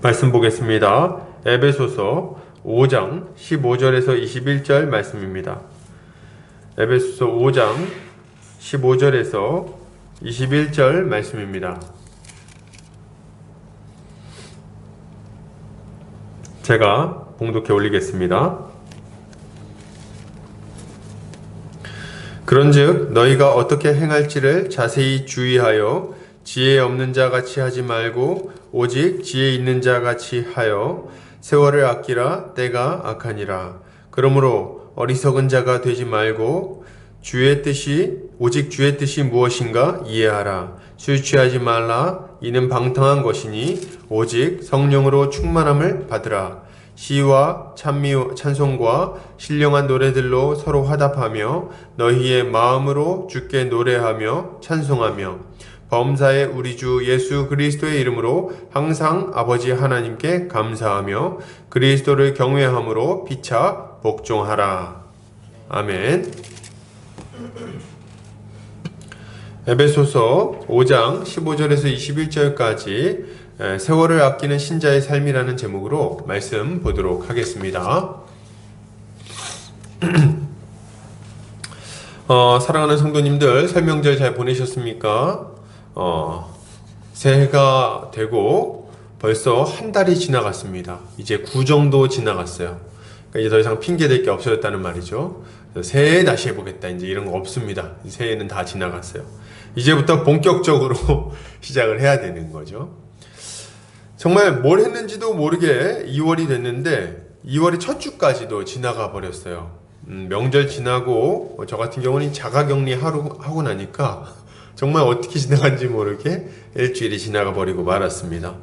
말씀 보겠습니다. 에베소서 5장 15절에서 21절 말씀입니다. 에베소서 5장 15절에서 21절 말씀입니다. 제가 봉독해 올리겠습니다. 그런즉 너희가 어떻게 행할지를 자세히 주의하여 지혜 없는 자 같이 하지 말고 오직 지혜 있는 자 같이 하여 세월을 아끼라. 때가 악하니라. 그러므로 어리석은 자가 되지 말고 오직 주의 뜻이 무엇인가 이해하라. 술 취하지 말라. 이는 방탕한 것이니 오직 성령으로 충만함을 받으라. 시와 찬송과 신령한 노래들로 서로 화답하며 너희의 마음으로 주께 노래하며 찬송하며 범사의 우리 주 예수 그리스도의 이름으로 항상 아버지 하나님께 감사하며 그리스도를 경외함으로 피차 복종하라. 아멘. 에베소서 5장 15절에서 21절까지 세월을 아끼는 신자의 삶이라는 제목으로 말씀 보도록 하겠습니다. 사랑하는 성도님들, 설명절 잘 보내셨습니까? 새해가 되고 벌써 한 달이 지나갔습니다. 이제 9 정도 지나갔어요. 그러니까 이제 더 이상 핑계댈 게 없어졌다는 말이죠. 새해 다시 해보겠다, 이제 이런 거 없습니다. 새해는 다 지나갔어요. 이제부터 본격적으로 시작을 해야 되는 거죠. 정말 뭘 했는지도 모르게 2월이 됐는데 2월이 첫 주까지도 지나가 버렸어요. 명절 지나고 저 같은 경우는 자가격리 하고 나니까 정말 어떻게 지나간지 모르게 일주일이 지나가 버리고 말았습니다.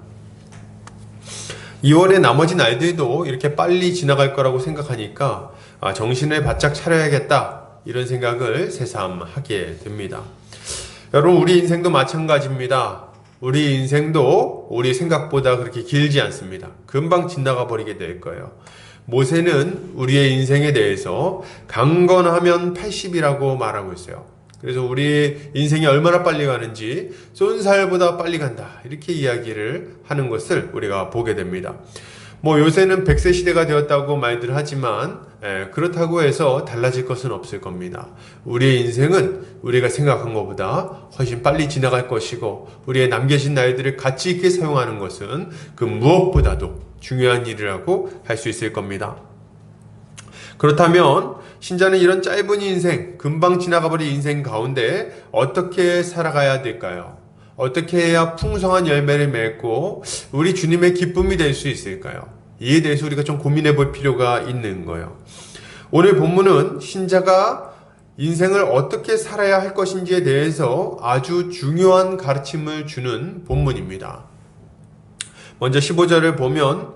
2월의 나머지 날들도 이렇게 빨리 지나갈 거라고 생각하니까 정신을 바짝 차려야겠다, 이런 생각을 새삼 하게 됩니다. 여러분, 우리 인생도 마찬가지입니다. 우리 인생도 우리 생각보다 그렇게 길지 않습니다. 금방 지나가 버리게 될 거예요. 모세는 우리의 인생에 대해서 강건하면 80이라고 말하고 있어요. 그래서 우리 인생이 얼마나 빨리 가는지 쏜살보다 빨리 간다, 이렇게 이야기를 하는 것을 우리가 보게 됩니다. 요새는 100세 시대가 되었다고 말들 하지만 그렇다고 해서 달라질 것은 없을 겁니다. 우리의 인생은 우리가 생각한 것보다 훨씬 빨리 지나갈 것이고 우리의 남겨진 나이들을 가치 있게 사용하는 것은 그 무엇보다도 중요한 일이라고 할 수 있을 겁니다. 그렇다면 신자는 이런 짧은 인생, 금방 지나가버린 인생 가운데 어떻게 살아가야 될까요? 어떻게 해야 풍성한 열매를 맺고 우리 주님의 기쁨이 될 수 있을까요? 이에 대해서 우리가 좀 고민해 볼 필요가 있는 거예요. 오늘 본문은 신자가 인생을 어떻게 살아야 할 것인지에 대해서 아주 중요한 가르침을 주는 본문입니다. 먼저 15절을 보면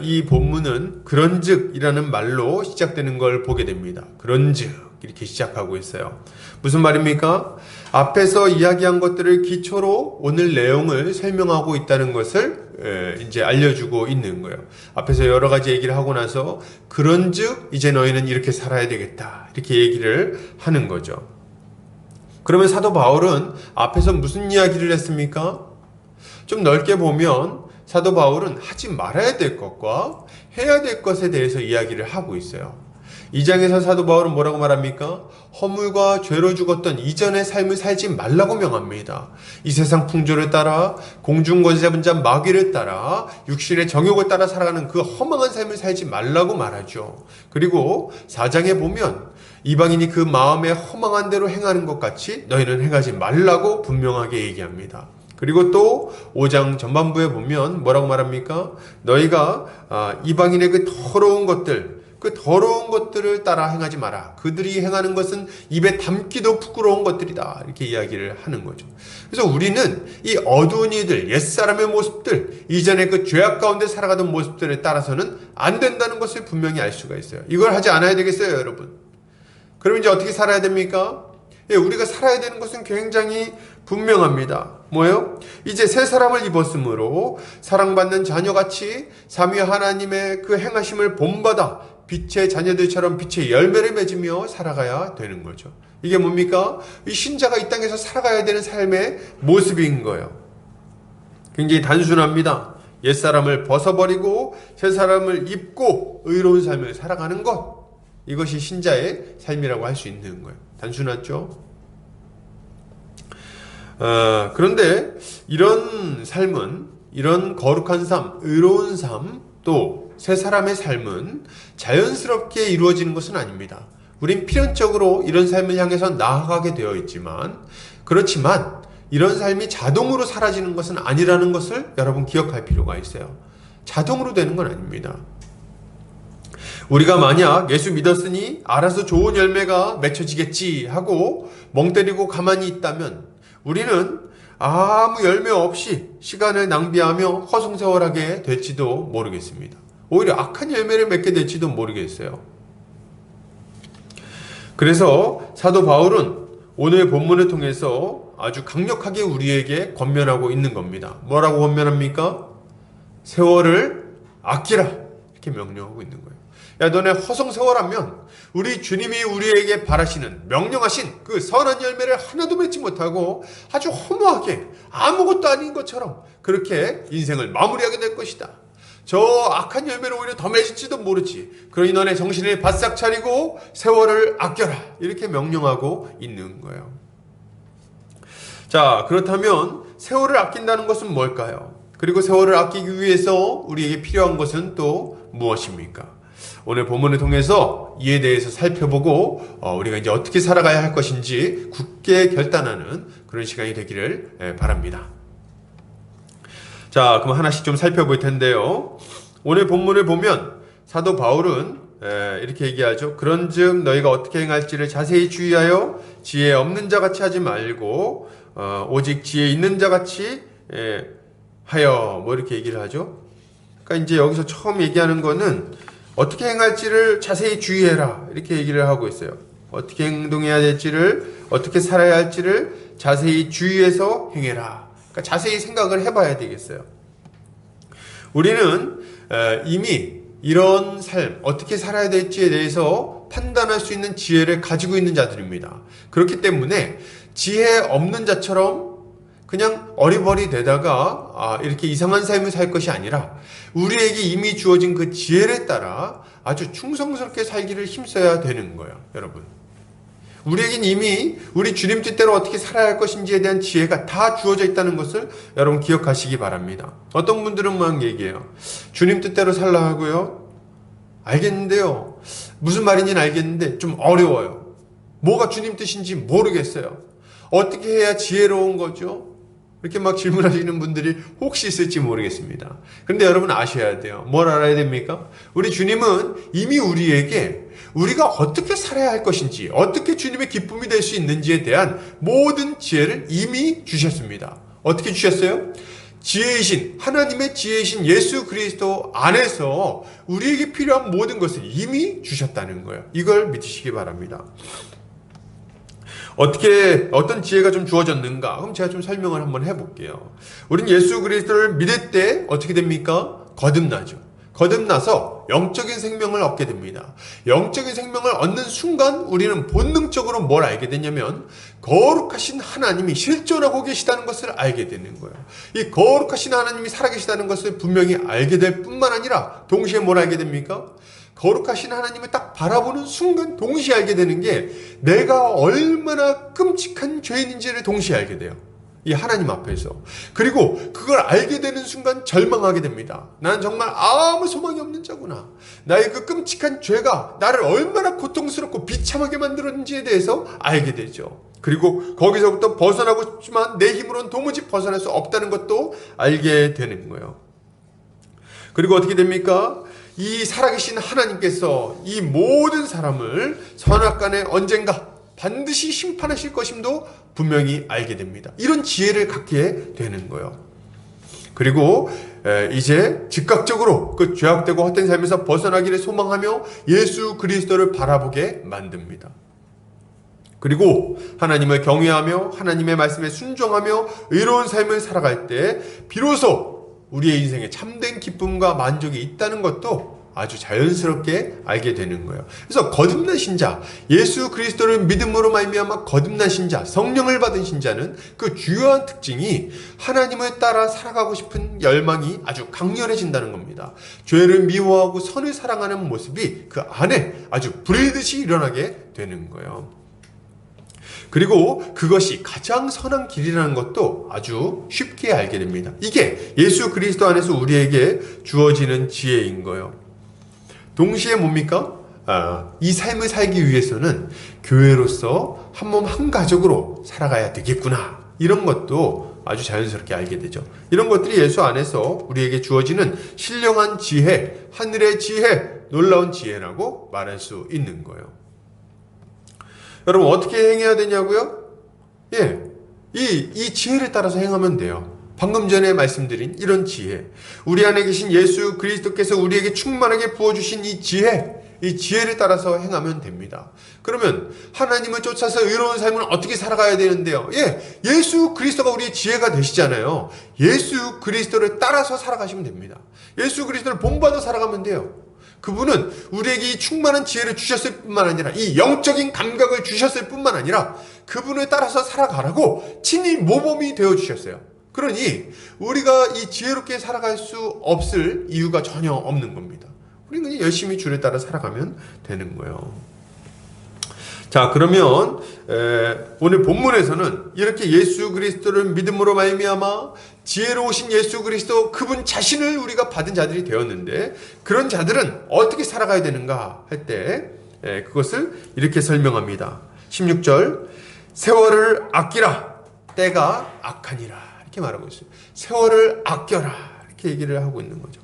이 본문은 그런즉 이라는 말로 시작되는 걸 보게 됩니다. 그런즉 이렇게 시작하고 있어요. 무슨 말입니까? 앞에서 이야기한 것들을 기초로 오늘 내용을 설명하고 있다는 것을 이제 알려주고 있는 거예요. 앞에서 여러 가지 얘기를 하고 나서 그런즉 이제 너희는 이렇게 살아야 되겠다, 이렇게 얘기를 하는 거죠. 그러면 사도 바울은 앞에서 무슨 이야기를 했습니까? 좀 넓게 보면 사도 바울은 하지 말아야 될 것과 해야 될 것에 대해서 이야기를 하고 있어요. 2장에서 사도 바울은 뭐라고 말합니까? 허물과 죄로 죽었던 이전의 삶을 살지 말라고 명합니다. 이 세상 풍조를 따라 공중권세 자 마귀를 따라 육신의 정욕을 따라 살아가는 그 허망한 삶을 살지 말라고 말하죠. 그리고 4장에 보면 이방인이 그 마음의 허망한 대로 행하는 것 같이 너희는 행하지 말라고 분명하게 얘기합니다. 그리고 또 5장 전반부에 보면 뭐라고 말합니까? 너희가 이방인의 그 더러운 것들을 따라 행하지 마라. 그들이 행하는 것은 입에 담기도 부끄러운 것들이다, 이렇게 이야기를 하는 거죠. 그래서 우리는 이 어두운 이들, 옛사람의 모습들, 이전에 그 죄악 가운데 살아가던 모습들에 따라서는 안 된다는 것을 분명히 알 수가 있어요. 이걸 하지 않아야 되겠어요, 여러분? 그럼 이제 어떻게 살아야 됩니까? 우리가 살아야 되는 것은 굉장히 분명합니다. 뭐예요? 이제 새 사람을 입었으므로 사랑받는 자녀같이 삼위 하나님의 그 행하심을 본받아 빛의 자녀들처럼 빛의 열매를 맺으며 살아가야 되는 거죠. 이게 뭡니까? 이 신자가 이 땅에서 살아가야 되는 삶의 모습인 거예요. 굉장히 단순합니다. 옛사람을 벗어버리고 새사람을 입고 의로운 삶을 살아가는 것, 이것이 신자의 삶이라고 할 수 있는 거예요. 단순하죠? 그런데 이런 삶은, 이런 거룩한 삶, 의로운 삶, 또 새사람의 삶은 자연스럽게 이루어지는 것은 아닙니다. 우린 필연적으로 이런 삶을 향해서 나아가게 되어 있지만, 그렇지만 이런 삶이 자동으로 사라지는 것은 아니라는 것을 여러분 기억할 필요가 있어요. 자동으로 되는 건 아닙니다. 우리가 만약 예수 믿었으니 알아서 좋은 열매가 맺혀지겠지 하고 멍 때리고 가만히 있다면 우리는 아무 열매 없이 시간을 낭비하며 허송세월하게 될지도 모르겠습니다. 오히려 악한 열매를 맺게 될지도 모르겠어요. 그래서 사도 바울은 오늘 본문을 통해서 아주 강력하게 우리에게 권면하고 있는 겁니다. 뭐라고 권면합니까? 세월을 아끼라, 이렇게 명령하고 있는 거예요. 야, 너네 허송세월하면 우리 주님이 우리에게 바라시는, 명령하신 그 선한 열매를 하나도 맺지 못하고 아주 허무하게 아무것도 아닌 것처럼 그렇게 인생을 마무리하게 될 것이다. 저 악한 열매를 오히려 더 맺을지도 모르지. 그러니 너네 정신을 바싹 차리고 세월을 아껴라, 이렇게 명령하고 있는 거예요. 자, 그렇다면 세월을 아낀다는 것은 뭘까요? 그리고 세월을 아끼기 위해서 우리에게 필요한 것은 또 무엇입니까? 오늘 본문을 통해서 이에 대해서 살펴보고 우리가 이제 어떻게 살아가야 할 것인지 굳게 결단하는 그런 시간이 되기를 바랍니다. 자, 그럼 하나씩 좀 살펴볼 텐데요. 오늘 본문을 보면 사도 바울은 이렇게 얘기하죠. 그런즉 너희가 어떻게 행할지를 자세히 주의하여 지혜 없는 자같이 하지 말고 오직 지혜 있는 자같이 하여, 뭐 이렇게 얘기를 하죠. 그러니까 이제 여기서 처음 얘기하는 거는 어떻게 행할지를 자세히 주의해라, 이렇게 얘기를 하고 있어요. 어떻게 행동해야 될지를, 어떻게 살아야 할지를 자세히 주의해서 행해라. 그러니까 자세히 생각을 해봐야 되겠어요. 우리는 이미 이런 삶, 어떻게 살아야 될지에 대해서 판단할 수 있는 지혜를 가지고 있는 자들입니다. 그렇기 때문에 지혜 없는 자처럼 그냥 어리버리 되다가 이렇게 이상한 삶을 살 것이 아니라 우리에게 이미 주어진 그 지혜를 따라 아주 충성스럽게 살기를 힘써야 되는 거예요, 여러분. 우리에겐 이미 우리 주님 뜻대로 어떻게 살아야 할 것인지에 대한 지혜가 다 주어져 있다는 것을 여러분 기억하시기 바랍니다. 어떤 분들은 막 얘기해요. 주님 뜻대로 살라 하고요. 알겠는데요. 무슨 말인지는 알겠는데 좀 어려워요. 뭐가 주님 뜻인지 모르겠어요. 어떻게 해야 지혜로운 거죠? 이렇게 막 질문하시는 분들이 혹시 있을지 모르겠습니다. 그런데 여러분 아셔야 돼요. 뭘 알아야 됩니까? 우리 주님은 이미 우리에게 우리가 어떻게 살아야 할 것인지, 어떻게 주님의 기쁨이 될 수 있는지에 대한 모든 지혜를 이미 주셨습니다. 어떻게 주셨어요? 지혜이신, 하나님의 지혜이신 예수 그리스도 안에서 우리에게 필요한 모든 것을 이미 주셨다는 거예요. 이걸 믿으시기 바랍니다. 어떤 지혜가 좀 주어졌는가? 그럼 제가 좀 설명을 한번 해볼게요. 우린 예수 그리스도를 믿을 때 어떻게 됩니까? 거듭나죠. 거듭나서 영적인 생명을 얻게 됩니다. 영적인 생명을 얻는 순간 우리는 본능적으로 뭘 알게 되냐면 거룩하신 하나님이 실존하고 계시다는 것을 알게 되는 거예요. 이 거룩하신 하나님이 살아계시다는 것을 분명히 알게 될 뿐만 아니라 동시에 뭘 알게 됩니까? 거룩하신 하나님을 딱 바라보는 순간 동시에 알게 되는 게 내가 얼마나 끔찍한 죄인인지를 동시에 알게 돼요. 이 하나님 앞에서. 그리고 그걸 알게 되는 순간 절망하게 됩니다. 나는 정말 아무 소망이 없는 자구나. 나의 그 끔찍한 죄가 나를 얼마나 고통스럽고 비참하게 만들었는지에 대해서 알게 되죠. 그리고 거기서부터 벗어나고 싶지만 내 힘으로는 도무지 벗어날 수 없다는 것도 알게 되는 거예요. 그리고 어떻게 됩니까? 이 살아계신 하나님께서 이 모든 사람을 선악간에 언젠가 반드시 심판하실 것임도 분명히 알게 됩니다. 이런 지혜를 갖게 되는 거예요. 그리고 이제 즉각적으로 그 죄악되고 헛된 삶에서 벗어나기를 소망하며 예수 그리스도를 바라보게 만듭니다. 그리고 하나님을 경외하며 하나님의 말씀에 순종하며 의로운 삶을 살아갈 때 비로소 우리의 인생에 참된 기쁨과 만족이 있다는 것도 아주 자연스럽게 알게 되는 거예요. 그래서 거듭난 신자, 예수 그리스도를 믿음으로 말미암아 거듭난 신자, 성령을 받은 신자는 그 주요한 특징이 하나님을 따라 살아가고 싶은 열망이 아주 강렬해진다는 겁니다. 죄를 미워하고 선을 사랑하는 모습이 그 안에 아주 불의듯이 일어나게 되는 거예요. 그리고 그것이 가장 선한 길이라는 것도 아주 쉽게 알게 됩니다. 이게 예수 그리스도 안에서 우리에게 주어지는 지혜인 거예요. 동시에 뭡니까? 이 삶을 살기 위해서는 교회로서 한 몸 한 가족으로 살아가야 되겠구나. 이런 것도 아주 자연스럽게 알게 되죠. 이런 것들이 예수 안에서 우리에게 주어지는 신령한 지혜, 하늘의 지혜, 놀라운 지혜라고 말할 수 있는 거예요. 여러분 어떻게 행해야 되냐고요? 이 지혜를 따라서 행하면 돼요. 방금 전에 말씀드린 이런 지혜, 우리 안에 계신 예수 그리스도께서 우리에게 충만하게 부어주신 이 지혜를 따라서 행하면 됩니다. 그러면 하나님을 쫓아서 의로운 삶을 어떻게 살아가야 되는데요? 예수 그리스도가 우리의 지혜가 되시잖아요. 예수 그리스도를 따라서 살아가시면 됩니다. 예수 그리스도를 본받아 살아가면 돼요. 그분은 우리에게 이 충만한 지혜를 주셨을 뿐만 아니라 이 영적인 감각을 주셨을 뿐만 아니라 그분을 따라서 살아가라고 친히 모범이 되어 주셨어요. 그러니 우리가 이 지혜롭게 살아갈 수 없을 이유가 전혀 없는 겁니다. 우리는 그냥 열심히 주를 따라 살아가면 되는 거예요. 자, 그러면 오늘 본문에서는 이렇게 예수 그리스도를 믿음으로 말미암아 지혜로우신 예수 그리스도 그분 자신을 우리가 받은 자들이 되었는데 그런 자들은 어떻게 살아가야 되는가 할 때 그것을 이렇게 설명합니다. 16절 세월을 아끼라 때가 악하니라 이렇게 말하고 있어요. 세월을 아껴라 이렇게 얘기를 하고 있는 거죠.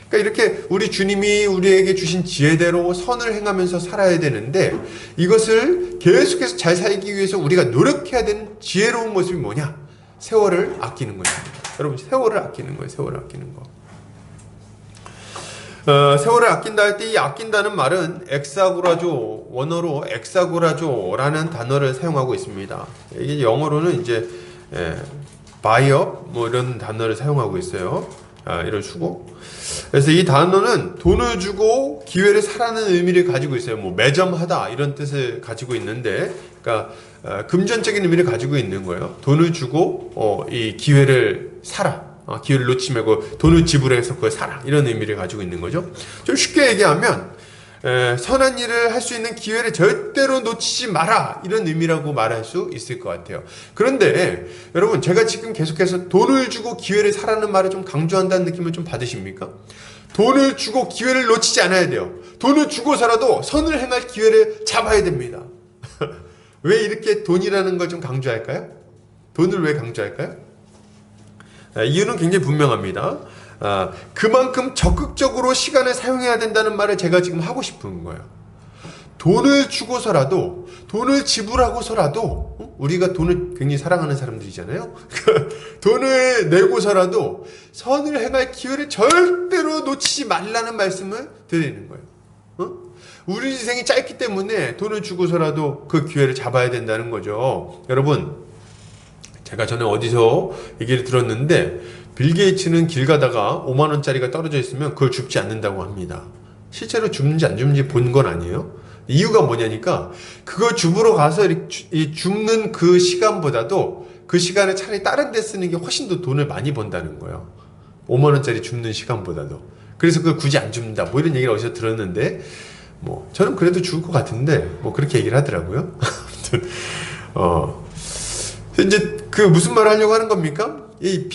그러니까 이렇게 우리 주님이 우리에게 주신 지혜대로 선을 행하면서 살아야 되는데 이것을 계속해서 잘 살기 위해서 우리가 노력해야 되는 지혜로운 모습이 뭐냐? 세월을 아끼는 것입니다. 여러분 세월을 아끼는 거예요. 세월을 아끼는 거. 세월을 아낀다 할 때 이 아낀다는 말은 엑사고라조, 원어로 엑사고라조라는 단어를 사용하고 있습니다. 이게 영어로는 이제 바이업 뭐 이런 단어를 사용하고 있어요. 이런 수고. 그래서 이 단어는 돈을 주고 기회를 사라는 의미를 가지고 있어요. 뭐 매점하다 이런 뜻을 가지고 있는데, 그러니까 금전적인 의미를 가지고 있는 거예요. 돈을 주고 이 기회를 사라. 기회를 놓지 말고 돈을 지불해서 그걸 사라. 이런 의미를 가지고 있는 거죠. 좀 쉽게 얘기하면 선한 일을 할 수 있는 기회를 절대로 놓치지 마라 이런 의미라고 말할 수 있을 것 같아요. 그런데 여러분 제가 지금 계속해서 돈을 주고 기회를 사라는 말을 좀 강조한다는 느낌을 좀 받으십니까? 돈을 주고 기회를 놓치지 않아야 돼요. 돈을 주고서라도 선을 행할 기회를 잡아야 됩니다. 왜 이렇게 돈이라는 걸 좀 강조할까요? 돈을 왜 강조할까요? 이유는 굉장히 분명합니다. 그만큼 적극적으로 시간을 사용해야 된다는 말을 제가 지금 하고 싶은 거예요. 돈을 주고서라도, 돈을 지불하고서라도, 우리가 돈을 굉장히 사랑하는 사람들이잖아요. 돈을 내고서라도 선을 행할 기회를 절대로 놓치지 말라는 말씀을 드리는 거예요. 우리 인생이 짧기 때문에 돈을 주고서라도 그 기회를 잡아야 된다는 거죠. 여러분, 제가 전에 어디서 얘기를 들었는데 빌 게이츠는 길 가다가 5만 원짜리가 떨어져 있으면 그걸 줍지 않는다고 합니다. 실제로 줍는지 안 줍는지 본 건 아니에요. 이유가 뭐냐니까 그걸 줍으러 가서 줍는 그 시간보다도 그 시간을 차라리 다른 데 쓰는 게 훨씬 더 돈을 많이 번다는 거예요. 5만 원짜리 줍는 시간보다도. 그래서 그걸 굳이 안 줍는다. 뭐 이런 얘기를 어디서 들었는데 뭐 저는 그래도 죽을 것 같은데 뭐 그렇게 얘기를 하더라고요. 이제 그 무슨 말을 하려고 하는 겁니까? 이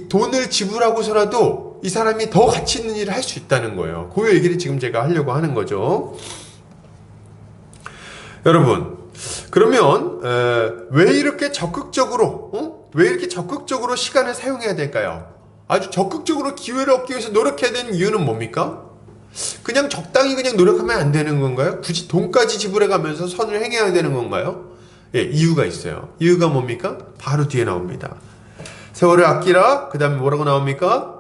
돈을 지불하고서라도 이 사람이 더 가치 있는 일을 할 수 있다는 거예요. 그 얘기를 지금 제가 하려고 하는 거죠. 여러분, 그러면 왜 이렇게 적극적으로 시간을 사용해야 될까요? 아주 적극적으로 기회를 얻기 위해서 노력해야 되는 이유는 뭡니까? 그냥 적당히 그냥 노력하면 안 되는 건가요? 굳이 돈까지 지불해 가면서 선을 행해야 되는 건가요? 이유가 있어요. 이유가 뭡니까? 바로 뒤에 나옵니다. 세월을 아끼라. 그 다음에 뭐라고 나옵니까?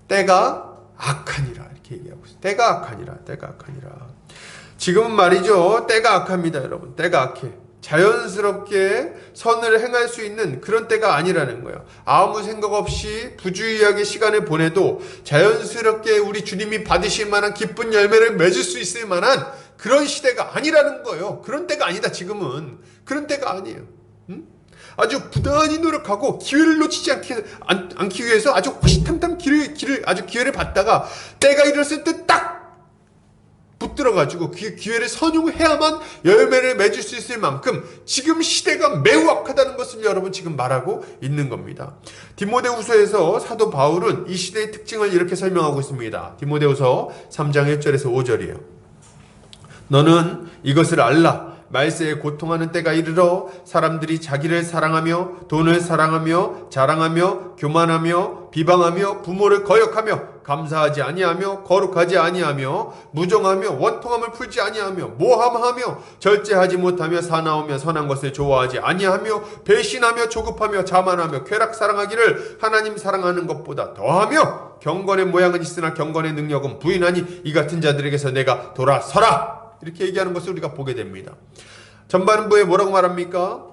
때가 악하니라. 이렇게 얘기하고 있어요. 때가 악하니라. 지금은 말이죠. 때가 악합니다, 여러분. 때가 악해. 자연스럽게 선을 행할 수 있는 그런 때가 아니라는 거예요. 아무 생각 없이 부주의하게 시간을 보내도 자연스럽게 우리 주님이 받으실 만한 기쁜 열매를 맺을 수 있을 만한 그런 시대가 아니라는 거예요. 그런 때가 아니다. 지금은 그런 때가 아니에요. 아주 부단히 노력하고 기회를 놓치지 않기 위해서 아주 호시탐탐 기회를 받다가 때가 이랬을 때 딱 붙들어가지고 그 기회를 선용해야만 열매를 맺을 수 있을 만큼 지금 시대가 매우 악하다는 것을 여러분 지금 말하고 있는 겁니다. 디모데후서에서 사도 바울은 이 시대의 특징을 이렇게 설명하고 있습니다. 디모데후서 3장 1절에서 5절이에요. 너는 이것을 알라. 말세에 고통하는 때가 이르러 사람들이 자기를 사랑하며 돈을 사랑하며 자랑하며 교만하며 비방하며 부모를 거역하며 감사하지 아니하며 거룩하지 아니하며 무정하며 원통함을 풀지 아니하며 모함하며 절제하지 못하며 사나우며 선한 것을 좋아하지 아니하며 배신하며 조급하며 자만하며 쾌락 사랑하기를 하나님 사랑하는 것보다 더하며 경건의 모양은 있으나 경건의 능력은 부인하니 이 같은 자들에게서 내가 돌아서라. 이렇게 얘기하는 것을 우리가 보게 됩니다. 전반부에 뭐라고 말합니까?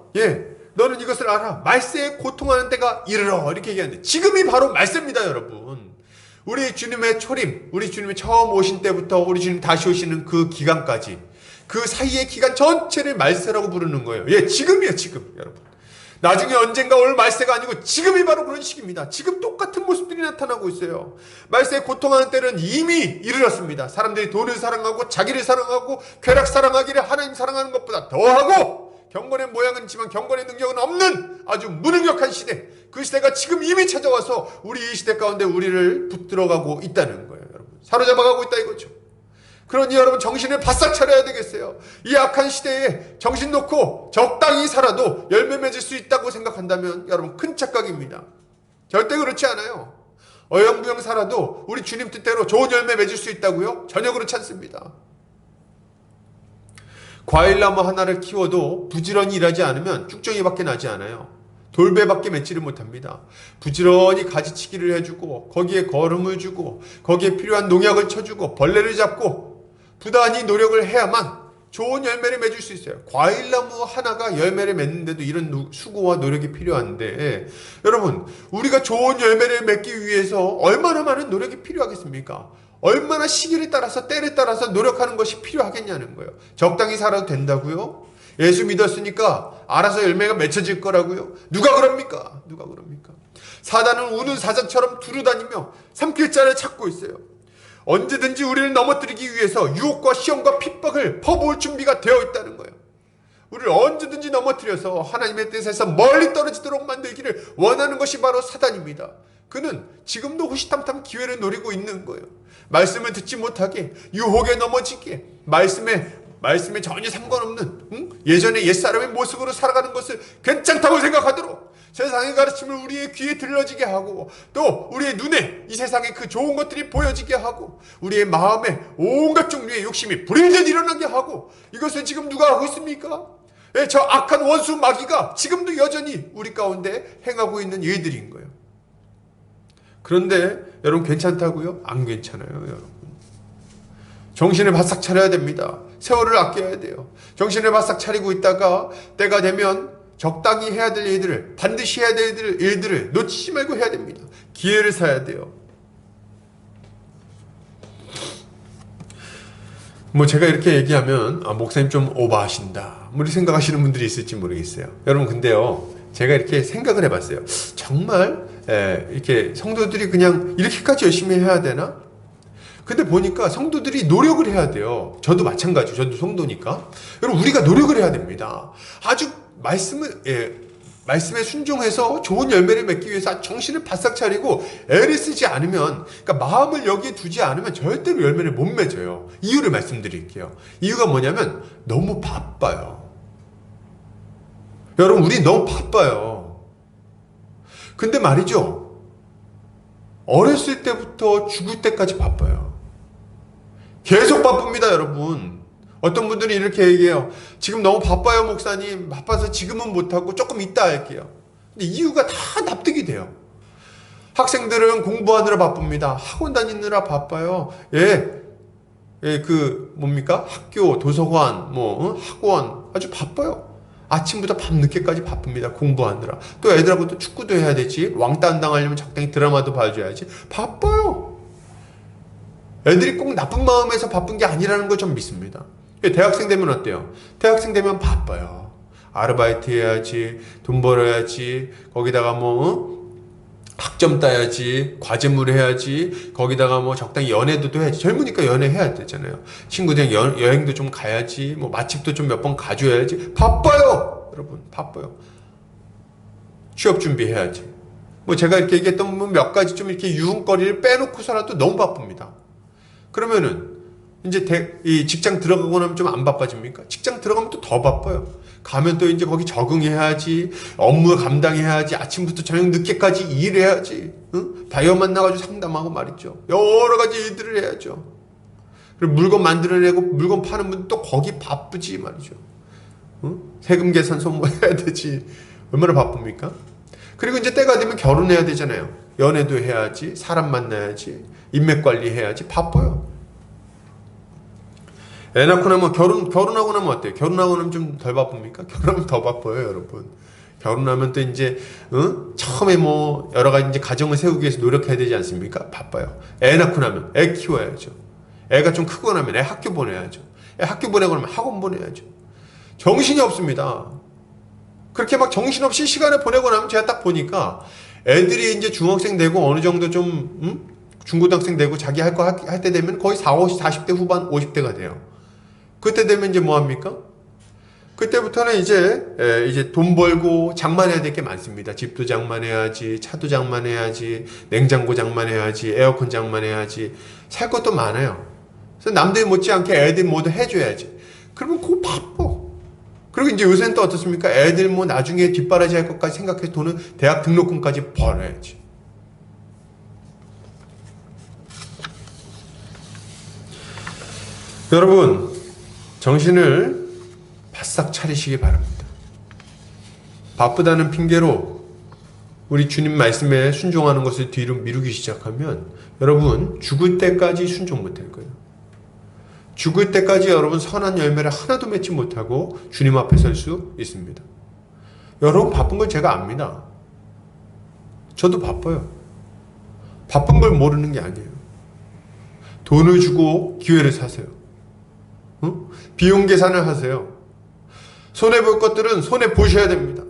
너는 이것을 알아. 말세에 고통하는 때가 이르러. 이렇게 얘기하는데 지금이 바로 말세입니다, 여러분. 우리 주님의 초림, 우리 주님이 처음 오신 때부터 우리 주님 다시 오시는 그 기간까지, 그 사이의 기간 전체를 말세라고 부르는 거예요. 지금이에요, 지금, 여러분. 나중에 언젠가 올 말세가 아니고 지금이 바로 그런 시기입니다. 지금 똑같은 모습들이 나타나고 있어요. 말세에 고통하는 때는 이미 이르렀습니다. 사람들이 돈을 사랑하고 자기를 사랑하고 쾌락 사랑하기를 하나님 사랑하는 것보다 더하고 경건의 모양은 있지만 경건의 능력은 없는 아주 무능력한 시대, 그 시대가 지금 이미 찾아와서 우리 이 시대 가운데 우리를 붙들어가고 있다는 거예요. 여러분, 사로잡아가고 있다 이거죠. 그러니 여러분 정신을 바싹 차려야 되겠어요. 이 악한 시대에 정신 놓고 적당히 살아도 열매 맺을 수 있다고 생각한다면 여러분 큰 착각입니다. 절대 그렇지 않아요. 어영부영 살아도 우리 주님 뜻대로 좋은 열매 맺을 수 있다고요? 전혀 그렇지 않습니다. 과일나무 하나를 키워도 부지런히 일하지 않으면 쭉정이밖에 나지 않아요. 돌배밖에 맺지를 못합니다. 부지런히 가지치기를 해주고 거기에 거름을 주고 거기에 필요한 농약을 쳐주고 벌레를 잡고 부단히 노력을 해야만 좋은 열매를 맺을 수 있어요. 과일나무 하나가 열매를 맺는데도 이런 수고와 노력이 필요한데 여러분, 우리가 좋은 열매를 맺기 위해서 얼마나 많은 노력이 필요하겠습니까? 얼마나 시기를 따라서 때를 따라서 노력하는 것이 필요하겠냐는 거예요. 적당히 살아도 된다고요? 예수 믿었으니까 알아서 열매가 맺혀질 거라고요? 누가 그럽니까? 누가 그럽니까? 사단은 우는 사자처럼 두루다니며 삼킬 자를 찾고 있어요. 언제든지 우리를 넘어뜨리기 위해서 유혹과 시험과 핍박을 퍼부을 준비가 되어 있다는 거예요. 우리를 언제든지 넘어뜨려서 하나님의 뜻에서 멀리 떨어지도록 만들기를 원하는 것이 바로 사단입니다. 그는 지금도 호시탐탐 기회를 노리고 있는 거예요. 말씀을 듣지 못하게, 유혹에 넘어지게, 말씀에 전혀 상관없는 예전의 옛사람의 모습으로 살아가는 것을 괜찮다고 생각하도록 세상의 가르침을 우리의 귀에 들려지게 하고 또 우리의 눈에 이 세상의 그 좋은 것들이 보여지게 하고 우리의 마음에 온갖 종류의 욕심이 불일듯 일어나게 하고 이것을 지금 누가 하고 있습니까? 저 악한 원수 마귀가 지금도 여전히 우리 가운데 행하고 있는 일들인 거예요. 그런데 여러분 괜찮다고요? 안 괜찮아요, 여러분. 정신을 바싹 차려야 됩니다. 세월을 아껴야 돼요. 정신을 바싹 차리고 있다가 때가 되면 적당히 해야 될 일들을, 반드시 해야 될 일들을 놓치지 말고 해야 됩니다. 기회를 사야 돼요. 제가 이렇게 얘기하면 목사님 좀 오버하신다 이렇게 생각하시는 분들이 있을지 모르겠어요. 여러분 근데요, 제가 이렇게 생각을 해봤어요. 정말 이렇게 성도들이 그냥 이렇게까지 열심히 해야 되나? 근데 보니까 성도들이 노력을 해야 돼요. 저도 마찬가지죠. 저도 성도니까. 여러분 우리가 노력을 해야 됩니다. 아주 말씀에 순종해서 좋은 열매를 맺기 위해서 정신을 바싹 차리고 애를 쓰지 않으면, 그러니까 마음을 여기에 두지 않으면 절대로 열매를 못 맺어요. 이유를 말씀드릴게요. 이유가 뭐냐면 너무 바빠요. 여러분 우리 너무 바빠요. 근데 말이죠, 어렸을 때부터 죽을 때까지 바빠요. 계속 바쁩니다, 여러분. 어떤 분들이 이렇게 얘기해요. 지금 너무 바빠요, 목사님. 바빠서 지금은 못하고 조금 이따 할게요. 근데 이유가 다 납득이 돼요. 학생들은 공부하느라 바쁩니다. 학원 다니느라 바빠요. 뭡니까? 학교, 도서관, 학원 아주 바빠요. 아침부터 밤늦게까지 바쁩니다. 공부하느라. 또 애들하고 또 축구도 해야 되지. 왕따 안 당하려면 적당히 드라마도 봐줘야지. 바빠요. 애들이 꼭 나쁜 마음에서 바쁜 게 아니라는 걸 좀 믿습니다. 대학생 되면 어때요? 대학생 되면 바빠요. 아르바이트 해야지, 돈 벌어야지, 거기다가 학점 따야지, 과제물 해야지, 거기다가 적당히 연애도 또 해야지. 젊으니까 연애해야 되잖아요. 친구들이랑 여행도 좀 가야지, 맛집도 좀 몇 번 가줘야지. 바빠요! 여러분, 바빠요. 취업 준비해야지. 제가 이렇게 얘기했던 몇 가지 좀 이렇게 유흥거리를 빼놓고서라도 너무 바쁩니다. 그러면은, 이제 이 직장 들어가고 나면 좀 안 바빠집니까? 직장 들어가면 또 더 바빠요. 가면 또 이제 거기 적응해야지, 업무 감당해야지, 아침부터 저녁 늦게까지 일해야지, 바이어 만나가지고 상담하고 말이죠. 여러 가지 일들을 해야죠. 그리고 물건 만들어내고 물건 파는 분 또 거기 바쁘지 말이죠. 세금 계산 소모해야 되지. 얼마나 바쁩니까? 그리고 이제 때가 되면 결혼해야 되잖아요. 연애도 해야지, 사람 만나야지, 인맥 관리해야지. 바빠요. 애 낳고 나면 결혼하고 나면 어때요? 결혼하고 나면 좀 덜 바쁩니까? 결혼하면 더 바빠요, 여러분. 결혼하면 또 이제, 처음에 여러 가지 이제 가정을 세우기 위해서 노력해야 되지 않습니까? 바빠요. 애 낳고 나면 애 키워야죠. 애가 좀 크고 나면 애 학교 보내야죠. 애 학교 보내고 나면 학원 보내야죠. 정신이 없습니다. 그렇게 막 정신없이 시간을 보내고 나면 제가 딱 보니까 애들이 이제 중학생 되고 어느 정도 좀, 중고등학생 되고 자기 할 거 할 때 되면 거의 40대 후반 50대가 돼요. 그때 되면 이제 뭐 합니까? 그때부터는 이제 돈 벌고 장만해야 될 게 많습니다. 집도 장만해야지, 차도 장만해야지, 냉장고 장만해야지, 에어컨 장만해야지, 살 것도 많아요. 그래서 남들이 못지않게 애들 모두 해줘야지. 그러면 그거 바빠. 그리고 이제 요새는 또 어떻습니까? 애들 나중에 뒷바라지 할 것까지 생각해서 돈은 대학 등록금까지 벌어야지. 여러분, 정신을 바싹 차리시기 바랍니다. 바쁘다는 핑계로 우리 주님 말씀에 순종하는 것을 뒤로 미루기 시작하면 여러분 죽을 때까지 순종 못할 거예요. 죽을 때까지 여러분 선한 열매를 하나도 맺지 못하고 주님 앞에 설 수 있습니다. 여러분 바쁜 걸 제가 압니다. 저도 바빠요. 바쁜 걸 모르는 게 아니에요. 돈을 주고 기회를 사세요. 비용 계산을 하세요. 손해볼 것들은 손해보셔야 됩니다.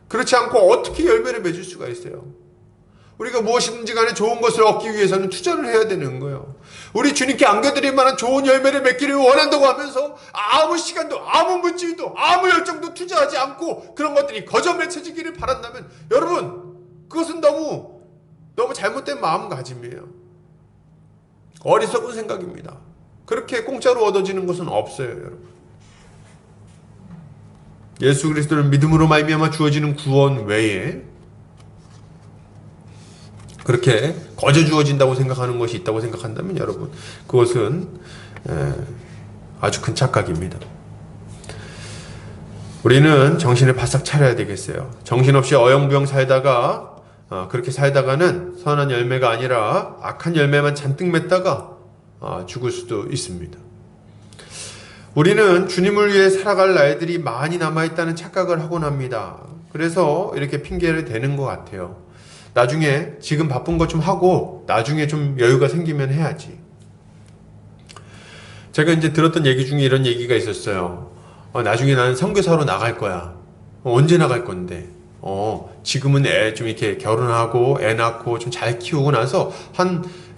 그렇지 않고 어떻게 열매를 맺을 수가 있어요? 우리가 무엇이든지 간에 좋은 것을 얻기 위해서는 투자를 해야 되는 거예요. 우리 주님께 안겨드릴 만한 좋은 열매를 맺기를 원한다고 하면서 아무 시간도 아무 물질도 아무 열정도 투자하지 않고 그런 것들이 거저 맺혀지기를 바란다면 여러분 그것은 너무 잘못된 마음가짐이에요. 어리석은 생각입니다. 그렇게 공짜로 얻어지는 것은 없어요, 여러분. 예수 그리스도를 믿음으로 말미암아 주어지는 구원 외에 그렇게 거저 주어진다고 생각하는 것이 있다고 생각한다면 여러분 그것은 아주 큰 착각입니다. 우리는 정신을 바싹 차려야 되겠어요. 정신없이 어영부영 살다가 그렇게 살다가는 선한 열매가 아니라 악한 열매만 잔뜩 맺다가 죽을 수도 있습니다. 우리는 주님을 위해 살아갈 날들이 많이 남아있다는 착각을 하곤 합니다. 그래서 이렇게 핑계를 대는 것 같아요. 나중에 지금 바쁜 것 좀 하고 나중에 좀 여유가 생기면 해야지. 제가 이제 들었던 얘기 중에 이런 얘기가 있었어요. 나중에 나는 선교사로 나갈 거야. 언제 나갈 건데? 지금은 애 좀 이렇게 결혼하고 애 낳고 좀 잘 키우고 나서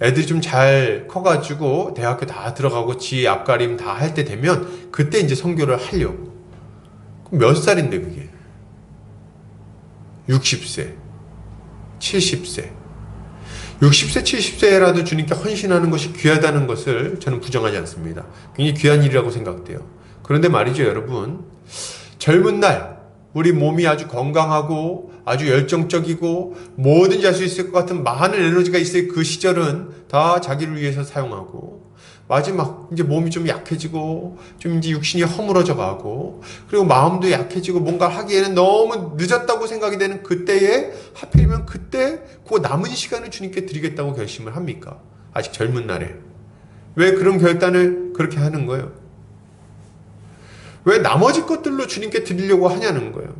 애들이 좀 잘 커가지고 대학교 다 들어가고 지 앞가림 다 할 때 되면 그때 이제 선교를 하려고. 그럼 몇 살인데 그게? 60세, 70세. 60세, 70세라도 주님께 헌신하는 것이 귀하다는 것을 저는 부정하지 않습니다. 굉장히 귀한 일이라고 생각돼요. 그런데 말이죠, 여러분. 젊은 날 우리 몸이 아주 건강하고 아주 열정적이고 뭐든지 할 수 있을 것 같은 많은 에너지가 있을 그 시절은 다 자기를 위해서 사용하고 마지막 이제 몸이 좀 약해지고 좀 이제 육신이 허물어져 가고 그리고 마음도 약해지고 뭔가 하기에는 너무 늦었다고 생각이 되는 그때에 하필이면 그때 그 남은 시간을 주님께 드리겠다고 결심을 합니까? 아직 젊은 날에. 왜 그런 결단을 그렇게 하는 거예요? 왜 나머지 것들로 주님께 드리려고 하냐는 거예요.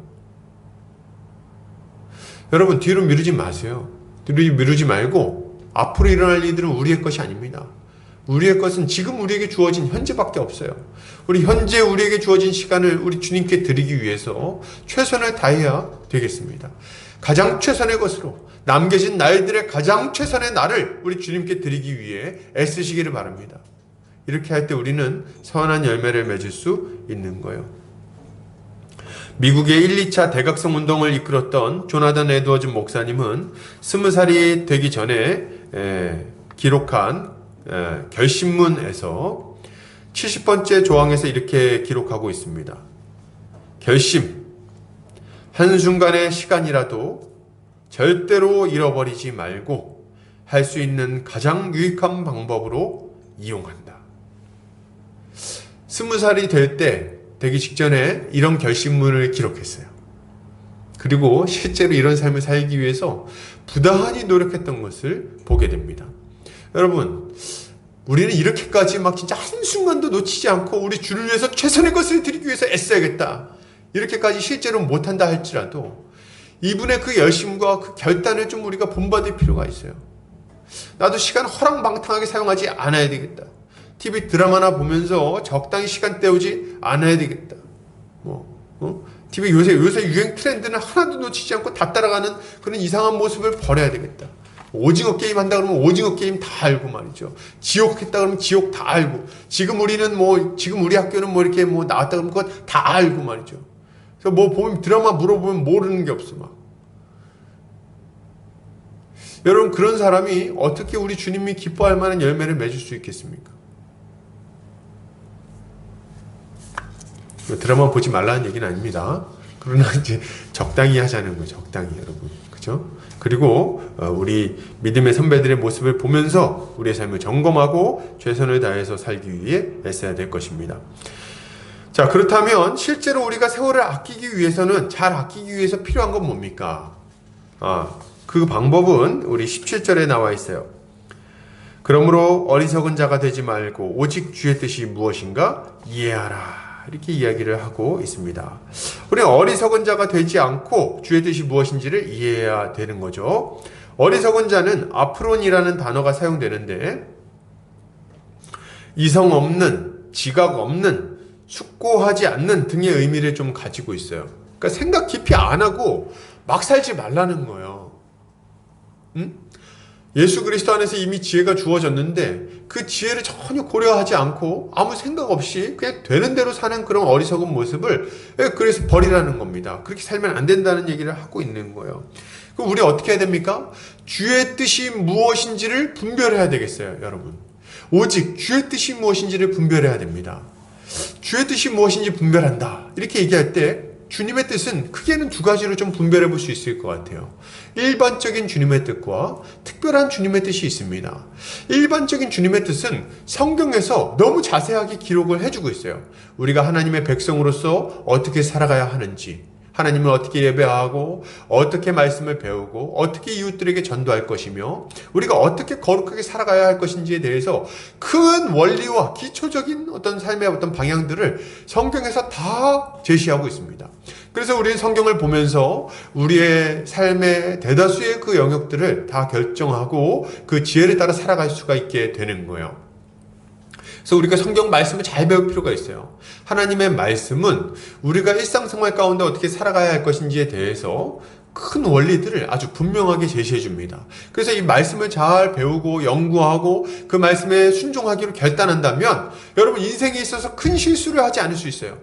여러분, 뒤로 미루지 마세요. 뒤로 미루지 말고 앞으로 일어날 일들은 우리의 것이 아닙니다. 우리의 것은 지금 우리에게 주어진 현재밖에 없어요. 우리 현재 우리에게 주어진 시간을 우리 주님께 드리기 위해서 최선을 다해야 되겠습니다. 가장 최선의 것으로 남겨진 날들의 가장 최선의 날을 우리 주님께 드리기 위해 애쓰시기를 바랍니다. 이렇게 할 때 우리는 선한 열매를 맺을 수 있는 거예요. 미국의 1, 2차 대각성 운동을 이끌었던 조나단 에드워즈 목사님은 20살이 되기 전에 기록한 결심문에서 70번째 조항에서 이렇게 기록하고 있습니다. 결심. 한순간의 시간이라도 절대로 잃어버리지 말고 할 수 있는 가장 유익한 방법으로 이용한다. 20살이 되기 직전에 이런 결심문을 기록했어요. 그리고 실제로 이런 삶을 살기 위해서 부단히 노력했던 것을 보게 됩니다. 여러분, 우리는 이렇게까지 막 진짜 한순간도 놓치지 않고 우리 주를 위해서 최선의 것을 드리기 위해서 애써야겠다, 이렇게까지 실제로 못한다 할지라도 이분의 그 열심과 그 결단을 좀 우리가 본받을 필요가 있어요. 나도 시간 허랑방탕하게 사용하지 않아야 되겠다. TV 드라마나 보면서 적당히 시간 때우지 않아야 되겠다. TV 요새 유행 트렌드는 하나도 놓치지 않고 다 따라가는 그런 이상한 모습을 버려야 되겠다. 오징어 게임 한다 그러면 오징어 게임 다 알고 말이죠. 지옥 했다 그러면 지옥 다 알고. 지금 우리 학교는 이렇게 나왔다 그러면 그거 다 알고 말이죠. 그래서 보면 드라마 물어보면 모르는 게 없어 막. 여러분, 그런 사람이 어떻게 우리 주님이 기뻐할 만한 열매를 맺을 수 있겠습니까? 드라마 보지 말라는 얘기는 아닙니다. 그러나 이제 적당히 하자는 거예요. 적당히, 여러분. 그죠? 그리고 우리 믿음의 선배들의 모습을 보면서 우리의 삶을 점검하고 최선을 다해서 살기 위해 애써야 될 것입니다. 자, 그렇다면 실제로 우리가 세월을 아끼기 위해서는, 잘 아끼기 위해서 필요한 건 뭡니까? 그 방법은 우리 17절에 나와 있어요. 그러므로 어리석은 자가 되지 말고 오직 주의 뜻이 무엇인가 이해하라, 이렇게 이야기를 하고 있습니다. 우리는 어리석은 자가 되지 않고 주의 뜻이 무엇인지를 이해해야 되는 거죠. 어리석은 자는 아프론이라는 단어가 사용되는데, 이성 없는, 지각 없는, 숙고하지 않는 등의 의미를 좀 가지고 있어요. 그러니까 생각 깊이 안 하고 막 살지 말라는 거예요. 예수 그리스도 안에서 이미 지혜가 주어졌는데 그 지혜를 전혀 고려하지 않고 아무 생각 없이 그냥 되는 대로 사는 그런 어리석은 모습을 그래서 버리라는 겁니다. 그렇게 살면 안 된다는 얘기를 하고 있는 거예요. 그럼 우리 어떻게 해야 됩니까? 주의 뜻이 무엇인지를 분별해야 되겠어요, 여러분. 오직 주의 뜻이 무엇인지를 분별해야 됩니다. 주의 뜻이 무엇인지 분별한다, 이렇게 얘기할 때 주님의 뜻은 크게는 두 가지로 좀 분별해 볼 수 있을 것 같아요. 일반적인 주님의 뜻과 특별한 주님의 뜻이 있습니다. 일반적인 주님의 뜻은 성경에서 너무 자세하게 기록을 해주고 있어요. 우리가 하나님의 백성으로서 어떻게 살아가야 하는지, 하나님을 어떻게 예배하고 어떻게 말씀을 배우고 어떻게 이웃들에게 전도할 것이며 우리가 어떻게 거룩하게 살아가야 할 것인지에 대해서 큰 원리와 기초적인 어떤 삶의 어떤 방향들을 성경에서 다 제시하고 있습니다. 그래서 우리는 성경을 보면서 우리의 삶의 대다수의 그 영역들을 다 결정하고 그 지혜를 따라 살아갈 수가 있게 되는 거예요. 그래서 우리가 성경 말씀을 잘 배울 필요가 있어요. 하나님의 말씀은 우리가 일상생활 가운데 어떻게 살아가야 할 것인지에 대해서 큰 원리들을 아주 분명하게 제시해 줍니다. 그래서 이 말씀을 잘 배우고 연구하고 그 말씀에 순종하기로 결단한다면 여러분 인생에 있어서 큰 실수를 하지 않을 수 있어요.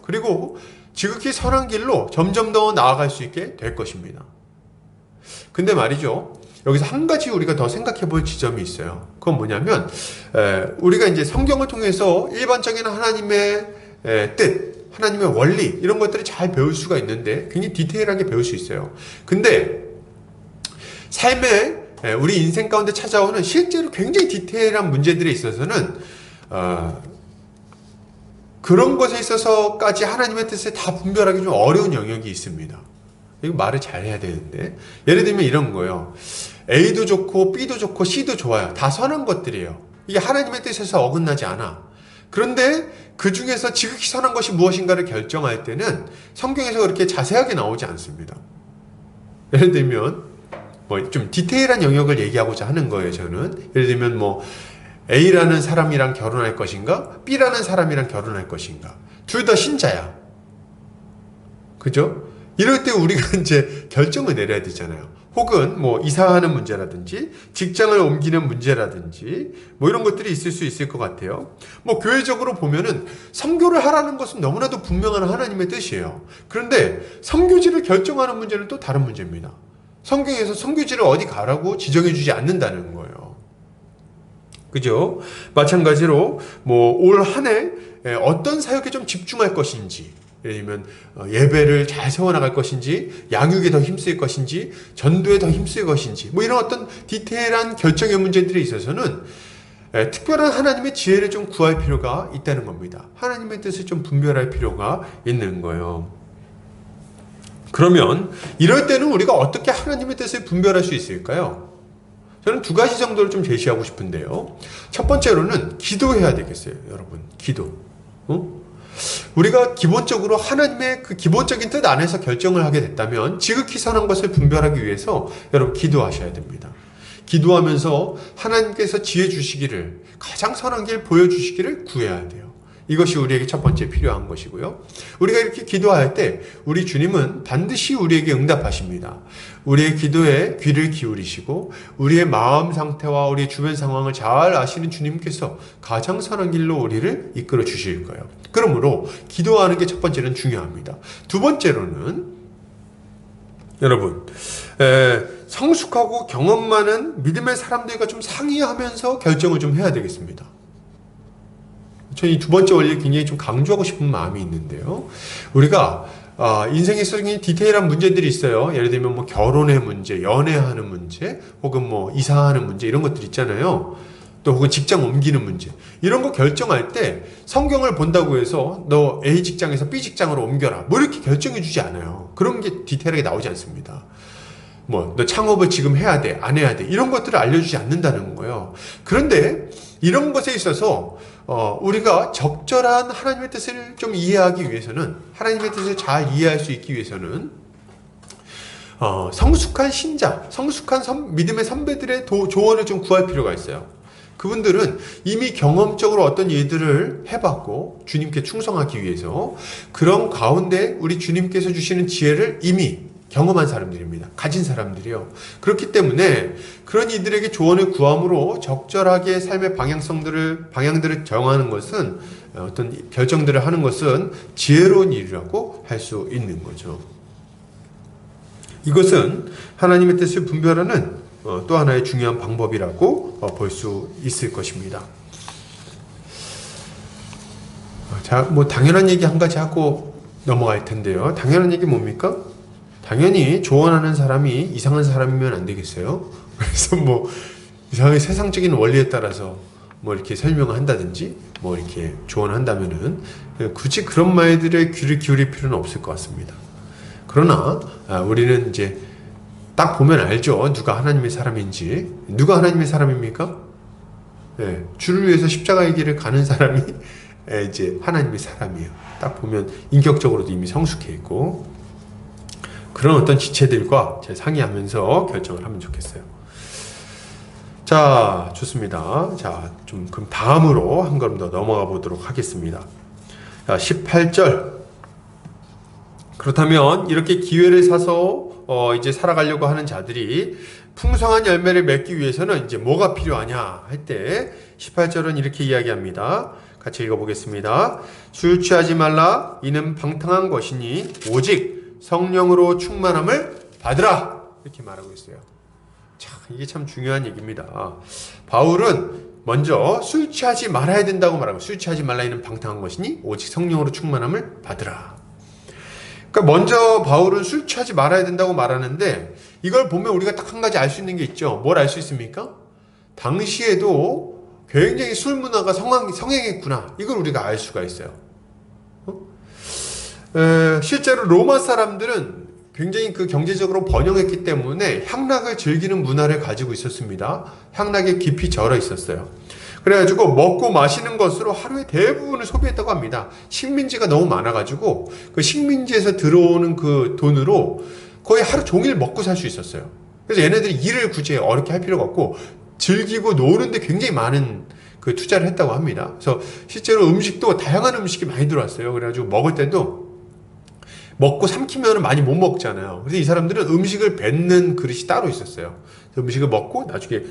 그리고 지극히 선한 길로 점점 더 나아갈 수 있게 될 것입니다. 근데 말이죠, 여기서 한 가지 우리가 더 생각해 볼 지점이 있어요. 그건 뭐냐면 우리가 이제 성경을 통해서 일반적인 하나님의 뜻, 하나님의 원리 이런 것들을 잘 배울 수가 있는데 굉장히 디테일하게 배울 수 있어요. 근데 삶에 우리 인생 가운데 찾아오는 실제로 굉장히 디테일한 문제들에 있어서는 그런 것에 있어서까지 하나님의 뜻을 다 분별하기 좀 어려운 영역이 있습니다. 이거 말을 잘 해야 되는데, 예를 들면 이런 거예요. A도 좋고 B도 좋고 C도 좋아요. 다 선한 것들이에요. 이게 하나님의 뜻에서 어긋나지 않아. 그런데 그 중에서 지극히 선한 것이 무엇인가를 결정할 때는 성경에서 그렇게 자세하게 나오지 않습니다. 예를 들면 뭐 좀 디테일한 영역을 얘기하고자 하는 거예요. 저는 예를 들면 뭐 A라는 사람이랑 결혼할 것인가, B라는 사람이랑 결혼할 것인가, 둘 다 신자야. 그죠? 이럴 때 우리가 이제 결정을 내려야 되잖아요. 혹은 뭐 이사하는 문제라든지 직장을 옮기는 문제라든지 뭐 이런 것들이 있을 수 있을 것 같아요. 뭐 교회적으로 보면은 선교를 하라는 것은 너무나도 분명한 하나님의 뜻이에요. 그런데 선교지를 결정하는 문제는 또 다른 문제입니다. 성경에서 선교지를 어디 가라고 지정해 주지 않는다는 거예요. 그죠? 마찬가지로 뭐 올 한 해 어떤 사역에 좀 집중할 것인지, 예를 들면 예배를 잘 세워나갈 것인지, 양육에 더 힘쓸 것인지, 전도에 더 힘쓸 것인지, 뭐 이런 어떤 디테일한 결정의 문제들에 있어서는 특별한 하나님의 지혜를 좀 구할 필요가 있다는 겁니다. 하나님의 뜻을 좀 분별할 필요가 있는 거예요. 그러면 이럴 때는 우리가 어떻게 하나님의 뜻을 분별할 수 있을까요? 저는 두 가지 정도를 좀 제시하고 싶은데요. 첫 번째로는 기도해야 되겠어요, 여러분. 기도. 우리가 기본적으로 하나님의 그 기본적인 뜻 안에서 결정을 하게 됐다면 지극히 선한 것을 분별하기 위해서 여러분 기도하셔야 됩니다. 기도하면서 하나님께서 지혜 주시기를, 가장 선한 길 보여주시기를 구해야 돼요. 이것이 우리에게 첫 번째 필요한 것이고요. 우리가 이렇게 기도할 때 우리 주님은 반드시 우리에게 응답하십니다. 우리의 기도에 귀를 기울이시고 우리의 마음 상태와 우리의 주변 상황을 잘 아시는 주님께서 가장 선한 길로 우리를 이끌어 주실 거예요. 그러므로 기도하는 게 첫 번째는 중요합니다. 두 번째로는 여러분 성숙하고 경험 많은 믿음의 사람들과 좀 상의하면서 결정을 좀 해야 되겠습니다. 저는 이 두 번째 원리를 굉장히 좀 강조하고 싶은 마음이 있는데요. 우리가 인생에서 디테일한 문제들이 있어요. 예를 들면 뭐 결혼의 문제, 연애하는 문제, 혹은 뭐 이사하는 문제, 이런 것들 있잖아요. 또 혹은 직장 옮기는 문제, 이런 거 결정할 때 성경을 본다고 해서 너 A 직장에서 B 직장으로 옮겨라, 뭐 이렇게 결정해 주지 않아요. 그런 게 디테일하게 나오지 않습니다. 뭐 너 창업을 지금 해야 돼, 안 해야 돼, 이런 것들을 알려주지 않는다는 거예요. 그런데 이런 것에 있어서 우리가 적절한 하나님의 뜻을 좀 이해하기 위해서는, 하나님의 뜻을 잘 이해할 수 있기 위해서는 성숙한 신자, 성숙한 믿음의 선배들의 조언을 좀 구할 필요가 있어요. 그분들은 이미 경험적으로 어떤 일들을 해봤고 주님께 충성하기 위해서 그런 가운데 우리 주님께서 주시는 지혜를 이미 경험한 사람들입니다. 가진 사람들이요. 그렇기 때문에 그런 이들에게 조언을 구함으로 적절하게 삶의 방향들을 정하는 것은, 어떤 결정들을 하는 것은 지혜로운 일이라고 할 수 있는 거죠. 이것은 하나님의 뜻을 분별하는 또 하나의 중요한 방법이라고 볼 수 있을 것입니다. 자, 뭐 당연한 얘기 한 가지 하고 넘어갈 텐데요. 당연한 얘기 뭡니까? 당연히 조언하는 사람이 이상한 사람이면 안 되겠어요? 그래서 뭐 이상하게 세상적인 원리에 따라서 뭐 이렇게 설명을 한다든지 뭐 이렇게 조언한다면은 굳이 그런 말들에 귀를 기울일 필요는 없을 것 같습니다. 그러나 우리는 이제 딱 보면 알죠. 누가 하나님의 사람인지. 누가 하나님의 사람입니까? 네, 주를 위해서 십자가의 길을 가는 사람이 이제 하나님의 사람이에요. 딱 보면 인격적으로도 이미 성숙해 있고, 그런 어떤 지체들과 잘 상의하면서 결정을 하면 좋겠어요. 자, 좋습니다. 자, 좀 그럼 다음으로 한 걸음 더 넘어가 보도록 하겠습니다. 자, 18절. 그렇다면 이렇게 기회를 사서 이제 살아가려고 하는 자들이 풍성한 열매를 맺기 위해서는 이제 뭐가 필요하냐 할 때 18절은 이렇게 이야기합니다. 같이 읽어보겠습니다. 술 취하지 말라. 이는 방탕한 것이니 오직 성령으로 충만함을 받으라. 이렇게 말하고 있어요. 자, 이게 참 중요한 얘기입니다. 바울은 먼저 술 취하지 말아야 된다고 말하고, 술 취하지 말라 이는 방탕한 것이니 오직 성령으로 충만함을 받으라. 그러니까 먼저 바울은 술 취하지 말아야 된다고 말하는데, 이걸 보면 우리가 딱 한 가지 알 수 있는 게 있죠. 뭘 알 수 있습니까? 당시에도 굉장히 술 문화가 성행했구나. 이걸 우리가 알 수가 있어요. 실제로 로마 사람들은 굉장히 그 경제적으로 번영했기 때문에 향락을 즐기는 문화를 가지고 있었습니다. 향락에 깊이 절어 있었어요. 그래가지고 먹고 마시는 것으로 하루의 대부분을 소비했다고 합니다. 식민지가 너무 많아가지고 그 식민지에서 들어오는 그 돈으로 거의 하루 종일 먹고 살 수 있었어요. 그래서 얘네들이 일을 굳이 어렵게 할 필요가 없고 즐기고 노는데 굉장히 많은 그 투자를 했다고 합니다. 그래서 실제로 음식도 다양한 음식이 많이 들어왔어요. 그래가지고 먹을 때도 먹고 삼키면 많이 못 먹잖아요. 그래서 이 사람들은 음식을 뱉는 그릇이 따로 있었어요. 그래서 음식을 먹고 나중에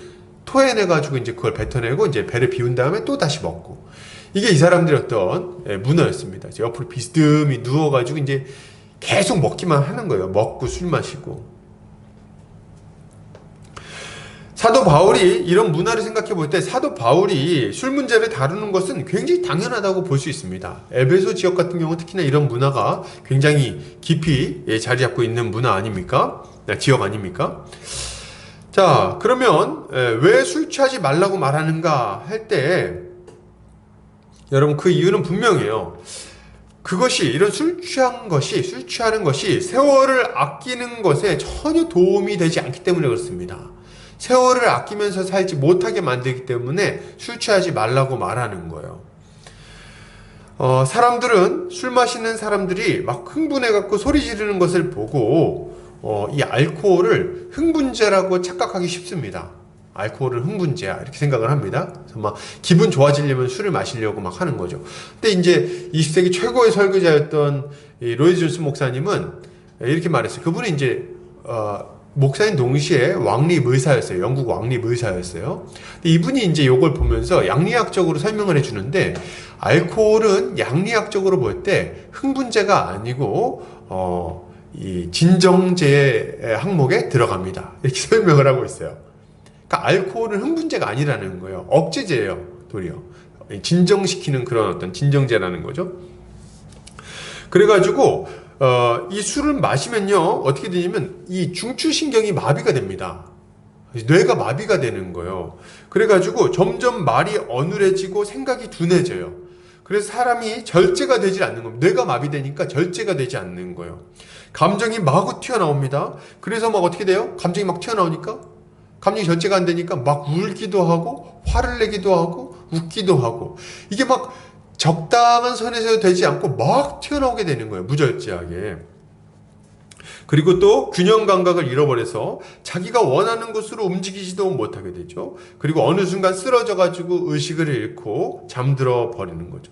토해내가지고 이제 그걸 뱉어내고 이제 배를 비운 다음에 또 다시 먹고. 이게 이 사람들의 어떤 문화였습니다. 옆으로 비스듬히 누워가지고 이제 계속 먹기만 하는 거예요. 먹고 술 마시고. 사도 바울이 이런 문화를 생각해 볼 때 사도 바울이 술 문제를 다루는 것은 굉장히 당연하다고 볼 수 있습니다. 에베소 지역 같은 경우 특히나 이런 문화가 굉장히 깊이 자리 잡고 있는 문화 아닙니까? 지역 아닙니까? 자, 그러면 왜 술 취하지 말라고 말하는가 할 때 여러분 그 이유는 분명해요. 그것이 이런 술 취하는 것이 세월을 아끼는 것에 전혀 도움이 되지 않기 때문에 그렇습니다. 세월을 아끼면서 살지 못하게 만들기 때문에 술 취하지 말라고 말하는 거예요. 사람들은 술 마시는 사람들이 막 흥분해갖고 소리 지르는 것을 보고 이 알코올을 흥분제라고 착각하기 쉽습니다. 알코올은 흥분제야 이렇게 생각을 합니다. 그래서 막 기분 좋아지려면 술을 마시려고 막 하는 거죠. 근데 이제 20세기 최고의 설교자였던 이 로이드 존슨 목사님은 이렇게 말했어요. 그분은 이제 목사님 동시에 왕립 의사였어요. 영국 왕립 의사였어요. 근데 이분이 이제 이걸 보면서 양리학적으로 설명을 해주는데 알코올은 양리학적으로 볼 때 흥분제가 아니고 이 진정제 항목에 들어갑니다. 이렇게 설명을 하고 있어요. 그러니까 알코올은 흥분제가 아니라는 거예요. 억제제예요. 도리어 진정시키는 그런 어떤 진정제라는 거죠. 그래가지고 이 술을 마시면요 어떻게 되냐면 이 중추신경이 마비가 됩니다. 뇌가 마비가 되는 거예요. 그래가지고 점점 말이 어눌해지고 생각이 둔해져요. 그래서 사람이 절제가 되지 않는 겁니다. 뇌가 마비되니까 절제가 되지 않는 거예요. 감정이 마구 튀어나옵니다. 그래서 막 어떻게 돼요? 감정이 막 튀어나오니까 감정이 절제가 안 되니까 막 울기도 하고 화를 내기도 하고 웃기도 하고 이게 막 적당한 선에서 되지 않고 막 튀어나오게 되는 거예요. 무절제하게. 그리고 또 균형 감각을 잃어버려서 자기가 원하는 곳으로 움직이지도 못하게 되죠. 그리고 어느 순간 쓰러져가지고 의식을 잃고 잠들어 버리는 거죠.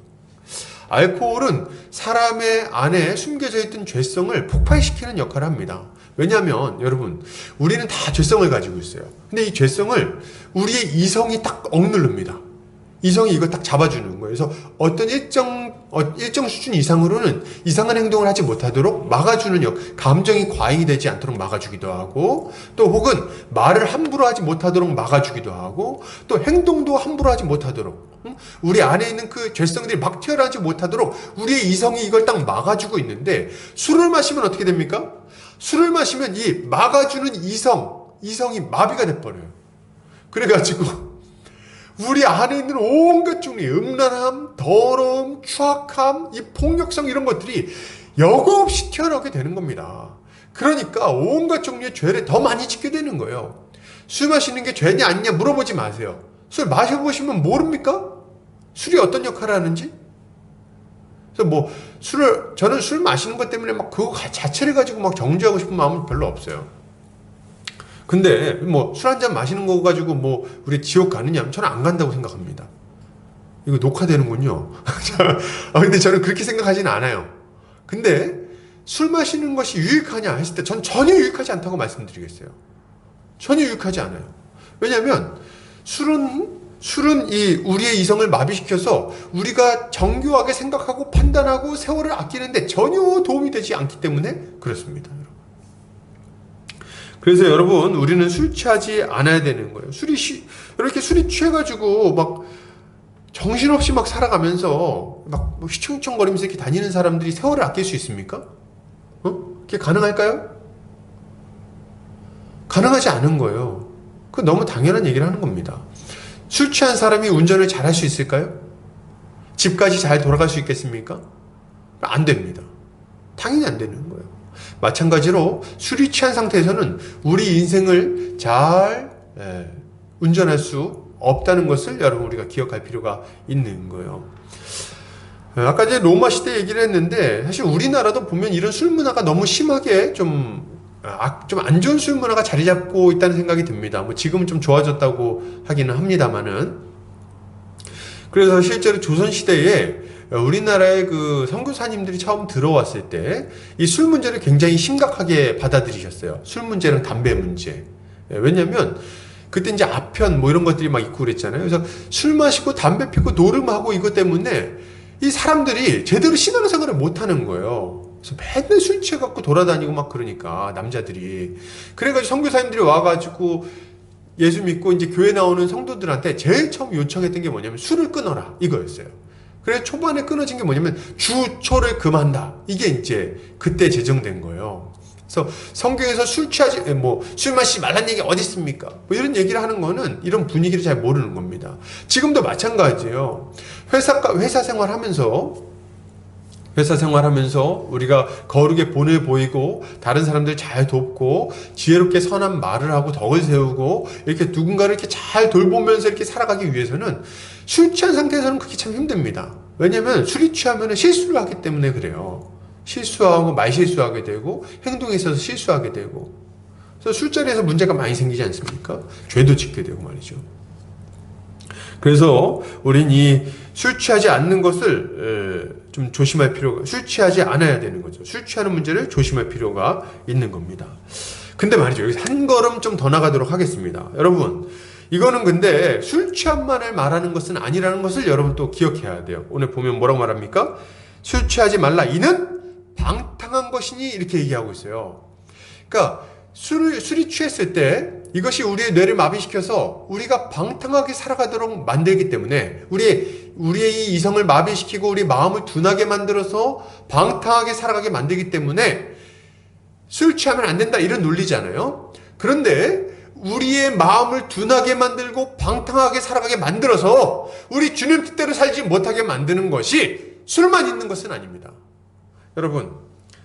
알코올은 사람의 안에 숨겨져 있던 죄성을 폭발시키는 역할을 합니다. 왜냐하면 여러분 우리는 다 죄성을 가지고 있어요. 근데 이 죄성을 우리의 이성이 딱 억누릅니다. 이성이 이걸 딱 잡아주는 거예요. 그래서 어떤 일정 수준 이상으로는 이상한 행동을 하지 못하도록 막아주는 감정이 과잉이 되지 않도록 막아주기도 하고, 또 혹은 말을 함부로 하지 못하도록 막아주기도 하고, 또 행동도 함부로 하지 못하도록, 우리 안에 있는 그 죄성들이 막 튀어나오지 못하도록 우리의 이성이 이걸 딱 막아주고 있는데, 술을 마시면 어떻게 됩니까? 술을 마시면 이 막아주는 이성이 마비가 돼버려요. 그래가지고 우리 안에 있는 온갖 종류의 음란함, 더러움, 추악함, 이 폭력성 이런 것들이 여과없이 튀어나오게 되는 겁니다. 그러니까 온갖 종류의 죄를 더 많이 짓게 되는 거예요. 술 마시는 게 죄냐 아니냐 물어보지 마세요. 술 마셔보시면 모릅니까? 술이 어떤 역할을 하는지? 그래서 뭐 저는 술 마시는 것 때문에 막 그거 자체를 가지고 막 정죄하고 싶은 마음은 별로 없어요. 근데 뭐 술 한잔 마시는 거 가지고 뭐 우리 지옥 가느냐? 저는 안 간다고 생각합니다. 이거 녹화되는군요. 근데 저는 그렇게 생각하지는 않아요. 근데 술 마시는 것이 유익하냐 했을 때 전 전혀 유익하지 않다고 말씀드리겠어요. 전혀 유익하지 않아요. 왜냐하면 술은 이 우리의 이성을 마비시켜서 우리가 정교하게 생각하고 판단하고 세월을 아끼는데 전혀 도움이 되지 않기 때문에 그렇습니다. 그래서 여러분 우리는 술 취하지 않아야 되는 거예요. 이렇게 술이 취해가지고 막 정신없이 막 살아가면서 막 휘청휘청거리면서 이렇게 다니는 사람들이 세월을 아낄 수 있습니까? 그게 가능할까요? 가능하지 않은 거예요. 그 너무 당연한 얘기를 하는 겁니다. 술 취한 사람이 운전을 잘할 수 있을까요? 집까지 잘 돌아갈 수 있겠습니까? 안 됩니다. 당연히 안 되는 거예요. 마찬가지로 술이 취한 상태에서는 우리 인생을 잘 운전할 수 없다는 것을 여러분 우리가 기억할 필요가 있는 거예요. 아까 이제 로마 시대 얘기를 했는데 사실 우리나라도 보면 이런 술 문화가 너무 심하게 좀 안 좋은 술 문화가 자리 잡고 있다는 생각이 듭니다. 뭐 지금은 좀 좋아졌다고 하기는 합니다만은. 그래서 실제로 조선 시대에 우리나라의 그 선교사님들이 처음 들어왔을 때 이 술 문제를 굉장히 심각하게 받아들이셨어요. 술 문제랑 담배 문제. 왜냐면 그때 이제 아편 뭐 이런 것들이 막 있고 그랬잖아요. 그래서 술 마시고 담배 피고 노름하고 이것 때문에 이 사람들이 제대로 신앙생활을 못 하는 거예요. 그래서 맨날 술 취해갖고 돌아다니고 막 그러니까 남자들이. 그래가지고 선교사님들이 와가지고 예수 믿고 이제 교회 나오는 성도들한테 제일 처음 요청했던 게 뭐냐면 술을 끊어라 이거였어요. 그래서 초반에 끊어진 게 뭐냐면 주초를 금한다. 이게 이제 그때 제정된 거예요. 그래서 성경에서 술 마시지 말란 얘기 어디 있습니까? 뭐 이런 얘기를 하는 거는 이런 분위기를 잘 모르는 겁니다. 지금도 마찬가지예요. 회사 생활하면서 우리가 거룩의 본을 보이고 다른 사람들 잘 돕고 지혜롭게 선한 말을 하고 덕을 세우고 이렇게 누군가를 이렇게 잘 돌보면서 이렇게 살아가기 위해서는 술 취한 상태에서는 그게 참 힘듭니다. 왜냐면 술이 취하면 실수를 하기 때문에 그래요. 실수하고 말실수하게 되고 행동에 있어서 실수하게 되고 그래서 술자리에서 문제가 많이 생기지 않습니까? 죄도 짓게 되고 말이죠. 그래서 우린 이 술 취하지 않는 것을 좀 조심할 필요가, 술 취하지 않아야 되는 거죠. 술 취하는 문제를 조심할 필요가 있는 겁니다. 근데 말이죠. 여기서 한 걸음 좀 더 나가도록 하겠습니다. 여러분, 이거는 근데 술 취함만을 말하는 것은 아니라는 것을 여러분 또 기억해야 돼요. 오늘 보면 뭐라고 말합니까? 술 취하지 말라. 이는 방탕한 것이니 이렇게 얘기하고 있어요. 그러니까 술이 취했을 때 이것이 우리의 뇌를 마비시켜서 우리가 방탕하게 살아가도록 만들기 때문에 우리의 이성을 마비시키고 우리 마음을 둔하게 만들어서 방탕하게 살아가게 만들기 때문에 술 취하면 안 된다 이런 논리잖아요. 그런데 우리의 마음을 둔하게 만들고 방탕하게 살아가게 만들어서 우리 주님 뜻대로 살지 못하게 만드는 것이 술만 있는 것은 아닙니다. 여러분,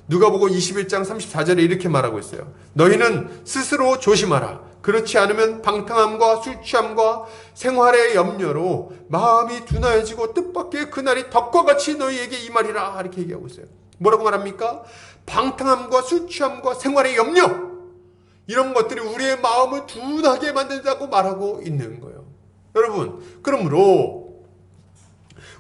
누가복음 21장 34절에 이렇게 말하고 있어요. 너희는 스스로 조심하라. 그렇지 않으면 방탕함과 술 취함과 생활의 염려로 마음이 둔하여지고 뜻밖의 그날이 덕과 같이 너희에게 임하리라. 이렇게 얘기하고 있어요. 뭐라고 말합니까? 방탕함과 술 취함과 생활의 염려, 이런 것들이 우리의 마음을 둔하게 만든다고 말하고 있는 거예요. 여러분, 그러므로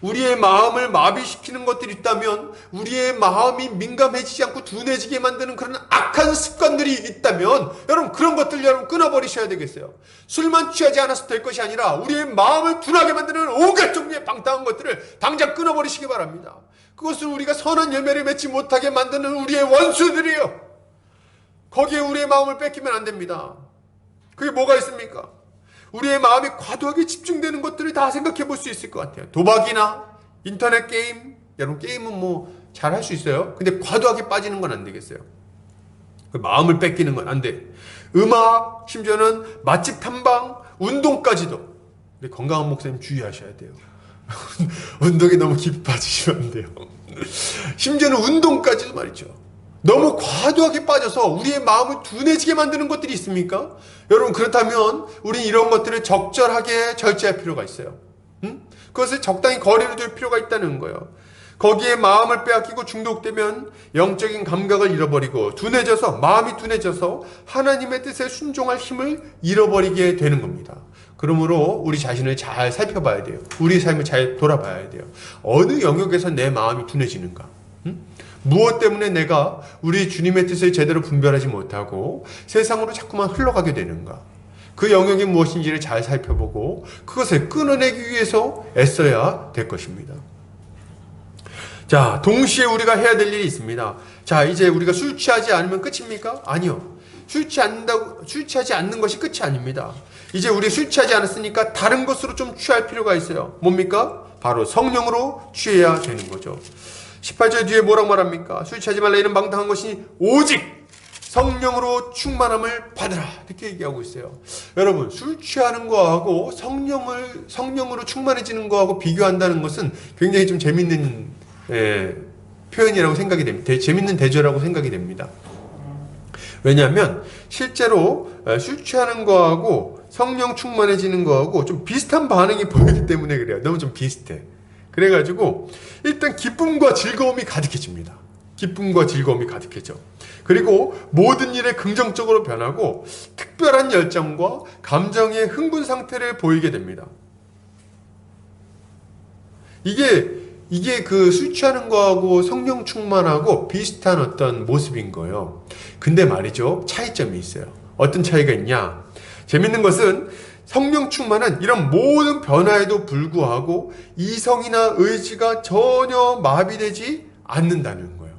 우리의 마음을 마비시키는 것들이 있다면, 우리의 마음이 민감해지지 않고 둔해지게 만드는 그런 악한 습관들이 있다면, 여러분 그런 것들 여러분 끊어버리셔야 되겠어요. 술만 취하지 않아서 될 것이 아니라 우리의 마음을 둔하게 만드는 온갖 종류의 방탕한 것들을 당장 끊어버리시기 바랍니다. 그것은 우리가 선한 열매를 맺지 못하게 만드는 우리의 원수들이에요. 거기에 우리의 마음을 뺏기면 안 됩니다. 그게 뭐가 있습니까? 우리의 마음이 과도하게 집중되는 것들을 다 생각해 볼 수 있을 것 같아요. 도박이나 인터넷 게임, 여러분 게임은 뭐 잘 할 수 있어요. 근데 과도하게 빠지는 건 안 되겠어요. 마음을 뺏기는 건 안 돼. 음악, 심지어는 맛집 탐방, 운동까지도. 우리 건강한 목사님 주의하셔야 돼요. 운동에 너무 깊이 빠지시면 안 돼요. 심지어는 운동까지도 말이죠. 너무 과도하게 빠져서 우리의 마음을 둔해지게 만드는 것들이 있습니까? 여러분, 그렇다면 우리는 이런 것들을 적절하게 절제할 필요가 있어요. 그것을 적당히 거리를 둘 필요가 있다는 거예요. 거기에 마음을 빼앗기고 중독되면 영적인 감각을 잃어버리고 마음이 둔해져서 하나님의 뜻에 순종할 힘을 잃어버리게 되는 겁니다. 그러므로 우리 자신을 잘 살펴봐야 돼요. 우리 삶을 잘 돌아봐야 돼요. 어느 영역에서 내 마음이 둔해지는가? 무엇 때문에 내가 우리 주님의 뜻을 제대로 분별하지 못하고 세상으로 자꾸만 흘러가게 되는가? 그 영역이 무엇인지를 잘 살펴보고 그것을 끊어내기 위해서 애써야 될 것입니다. 자, 동시에 우리가 해야 될 일이 있습니다. 자, 이제 우리가 술 취하지 않으면 끝입니까? 아니요. 술 취하지 않는 것이 끝이 아닙니다. 이제 우리 술 취하지 않았으니까 다른 것으로 좀 취할 필요가 있어요. 뭡니까? 바로 성령으로 취해야 되는 거죠. 18절 뒤에 뭐라고 말합니까? 술 취하지 말라 이는 방탕한 것이 오직 성령으로 충만함을 받으라. 이렇게 얘기하고 있어요. 여러분, 술 취하는 거하고 성령으로 충만해지는 거하고 비교한다는 것은 굉장히 좀 재밌는 표현이라고 생각이 됩니다. 재밌는 대조라고 생각이 됩니다. 왜냐하면 실제로 술 취하는 거하고 성령 충만해지는 거하고 좀 비슷한 반응이 보이기 때문에 그래요. 너무 좀 비슷해. 그래가지고 일단 기쁨과 즐거움이 가득해집니다. 기쁨과 즐거움이 가득해져. 그리고 모든 일에 긍정적으로 변하고 특별한 열정과 감정의 흥분 상태를 보이게 됩니다. 이게 그 술 취하는 거하고 성령 충만하고 비슷한 어떤 모습인 거예요. 근데 말이죠. 차이점이 있어요. 어떤 차이가 있냐? 재밌는 것은 성령 충만은 이런 모든 변화에도 불구하고 이성이나 의지가 전혀 마비되지 않는다는 거예요.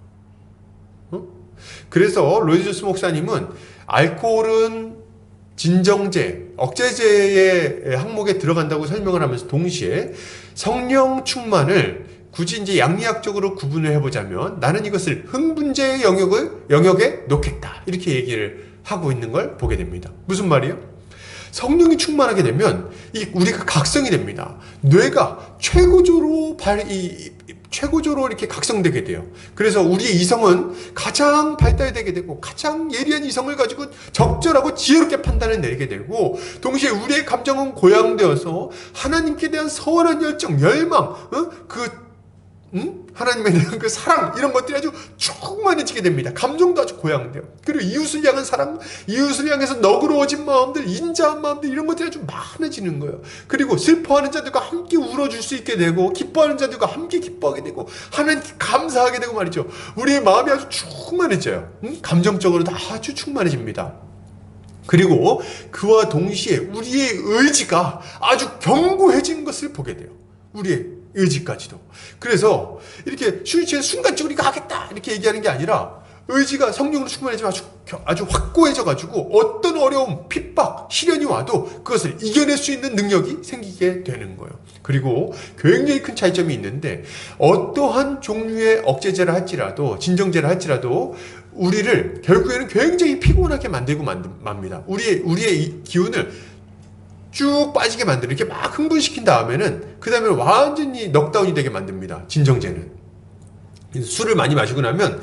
그래서 로이드 조스 목사님은 알코올은 진정제, 억제제의 항목에 들어간다고 설명을 하면서 동시에 성령 충만을 굳이 이제 양리학적으로 구분을 해보자면 나는 이것을 흥분제의 영역에 놓겠다. 이렇게 얘기를 하고 있는 걸 보게 됩니다. 무슨 말이에요? 성령이 충만하게 되면 우리가 각성이 됩니다. 뇌가 최고조로 이렇게 각성되게 돼요. 그래서 우리의 이성은 가장 발달되게 되고 가장 예리한 이성을 가지고 적절하고 지혜롭게 판단을 내리게 되고 동시에 우리의 감정은 고양되어서 하나님께 대한 서원한 열정, 열망, 하나님에 대한 그 사랑 이런 것들이 아주 충만해지게 됩니다. 감정도 아주 고양돼요. 그리고 이웃을 향한 사랑, 이웃을 향해서 너그러워진 마음들, 인자한 마음들 이런 것들이 아주 많아지는 거예요. 그리고 슬퍼하는 자들과 함께 울어줄 수 있게 되고 기뻐하는 자들과 함께 기뻐하게 되고 하나님께 감사하게 되고 말이죠. 우리의 마음이 아주 충만해져요. 감정적으로도 아주 충만해집니다. 그리고 그와 동시에 우리의 의지가 아주 견고해진 것을 보게 돼요. 우리의 의지까지도. 그래서 이렇게 술 취해서 순간적으로 이거 하겠다 이렇게 얘기하는 게 아니라 의지가 성령으로 충만해지면 아주 확고해져가지고 어떤 어려움, 핍박, 시련이 와도 그것을 이겨낼 수 있는 능력이 생기게 되는 거예요. 그리고 굉장히 큰 차이점이 있는데 어떠한 종류의 억제제를 할지라도 진정제를 할지라도 우리를 결국에는 굉장히 피곤하게 만들고 맙니다. 우리의 이 기운을 쭉 빠지게 만들어 이렇게 막 흥분시킨 다음에는 그 다음에 완전히 넉다운이 되게 만듭니다. 진정제는. 술을 많이 마시고 나면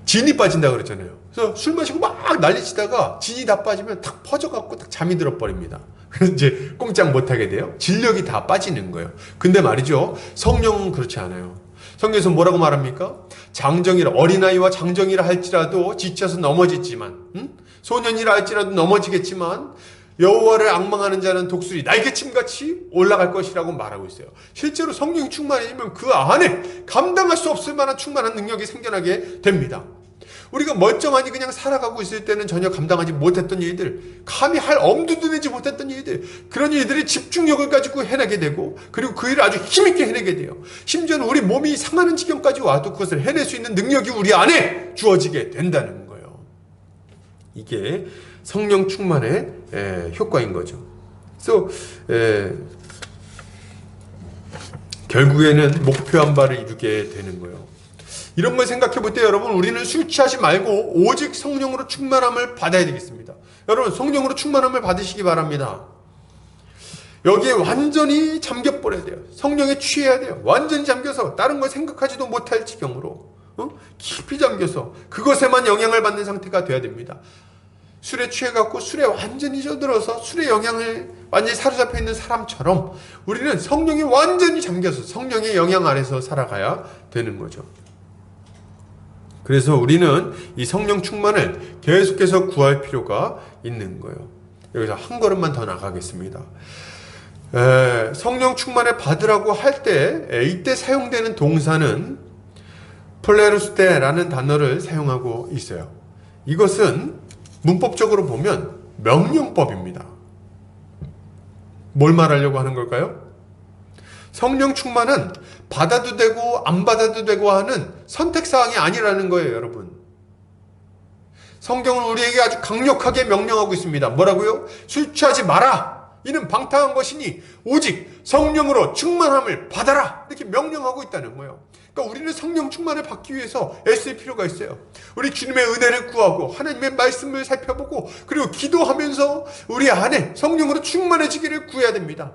진이 빠진다고 그랬잖아요. 그래서 술 마시고 막 난리치다가 진이 다 빠지면 탁 퍼져갖고 딱 잠이 들어버립니다. 그래서 이제 꼼짝 못하게 돼요. 진력이 다 빠지는 거예요. 근데 말이죠. 성령은 그렇지 않아요. 성경에서 뭐라고 말합니까? 어린아이와 장정이라 할지라도 지쳐서 넘어지지만 소년이라 할지라도 넘어지겠지만 여호와를 앙망하는 자는 독수리 날개침같이 올라갈 것이라고 말하고 있어요. 실제로 성령이 충만해지면 그 안에 감당할 수 없을 만한 충만한 능력이 생겨나게 됩니다. 우리가 멀쩡하니 그냥 살아가고 있을 때는 전혀 감당하지 못했던 일들, 감히 할 엄두도 내지 못했던 일들, 그런 일들이 집중력을 가지고 해내게 되고 그리고 그 일을 아주 힘있게 해내게 돼요. 심지어는 우리 몸이 상하는 지경까지 와도 그것을 해낼 수 있는 능력이 우리 안에 주어지게 된다는 거예요. 이게 성령 충만의 효과인 거죠. 그래서 결국에는 목표한 바를 이루게 되는 거예요. 이런 걸 생각해 볼 때 여러분 우리는 술 취하지 말고 오직 성령으로 충만함을 받아야 되겠습니다. 여러분 성령으로 충만함을 받으시기 바랍니다. 여기에 완전히 잠겨버려야 돼요. 성령에 취해야 돼요. 완전히 잠겨서 다른 걸 생각하지도 못할 지경으로 깊이 잠겨서 그것에만 영향을 받는 상태가 돼야 됩니다. 술에 취해갖고 술에 완전히 젖들어서 술의 영향을 완전히 사로잡혀 있는 사람처럼 우리는 성령에 완전히 잠겨서 성령의 영향 아래서 살아가야 되는 거죠. 그래서 우리는 이 성령 충만을 계속해서 구할 필요가 있는 거예요. 여기서 한 걸음만 더 나가겠습니다. 성령 충만을 받으라고 할 때 이때 사용되는 동사는 플레루스테라는 단어를 사용하고 있어요. 이것은 문법적으로 보면 명령법입니다. 뭘 말하려고 하는 걸까요? 성령 충만은 받아도 되고 안 받아도 되고 하는 선택사항이 아니라는 거예요, 여러분. 성경은 우리에게 아주 강력하게 명령하고 있습니다. 뭐라고요? 술 취하지 마라! 이는 방탕한 것이니 오직 성령으로 충만함을 받아라! 이렇게 명령하고 있다는 거예요. 그러니까 우리는 성령 충만을 받기 위해서 애쓸 필요가 있어요. 우리 주님의 은혜를 구하고 하나님의 말씀을 살펴보고 그리고 기도하면서 우리 안에 성령으로 충만해지기를 구해야 됩니다.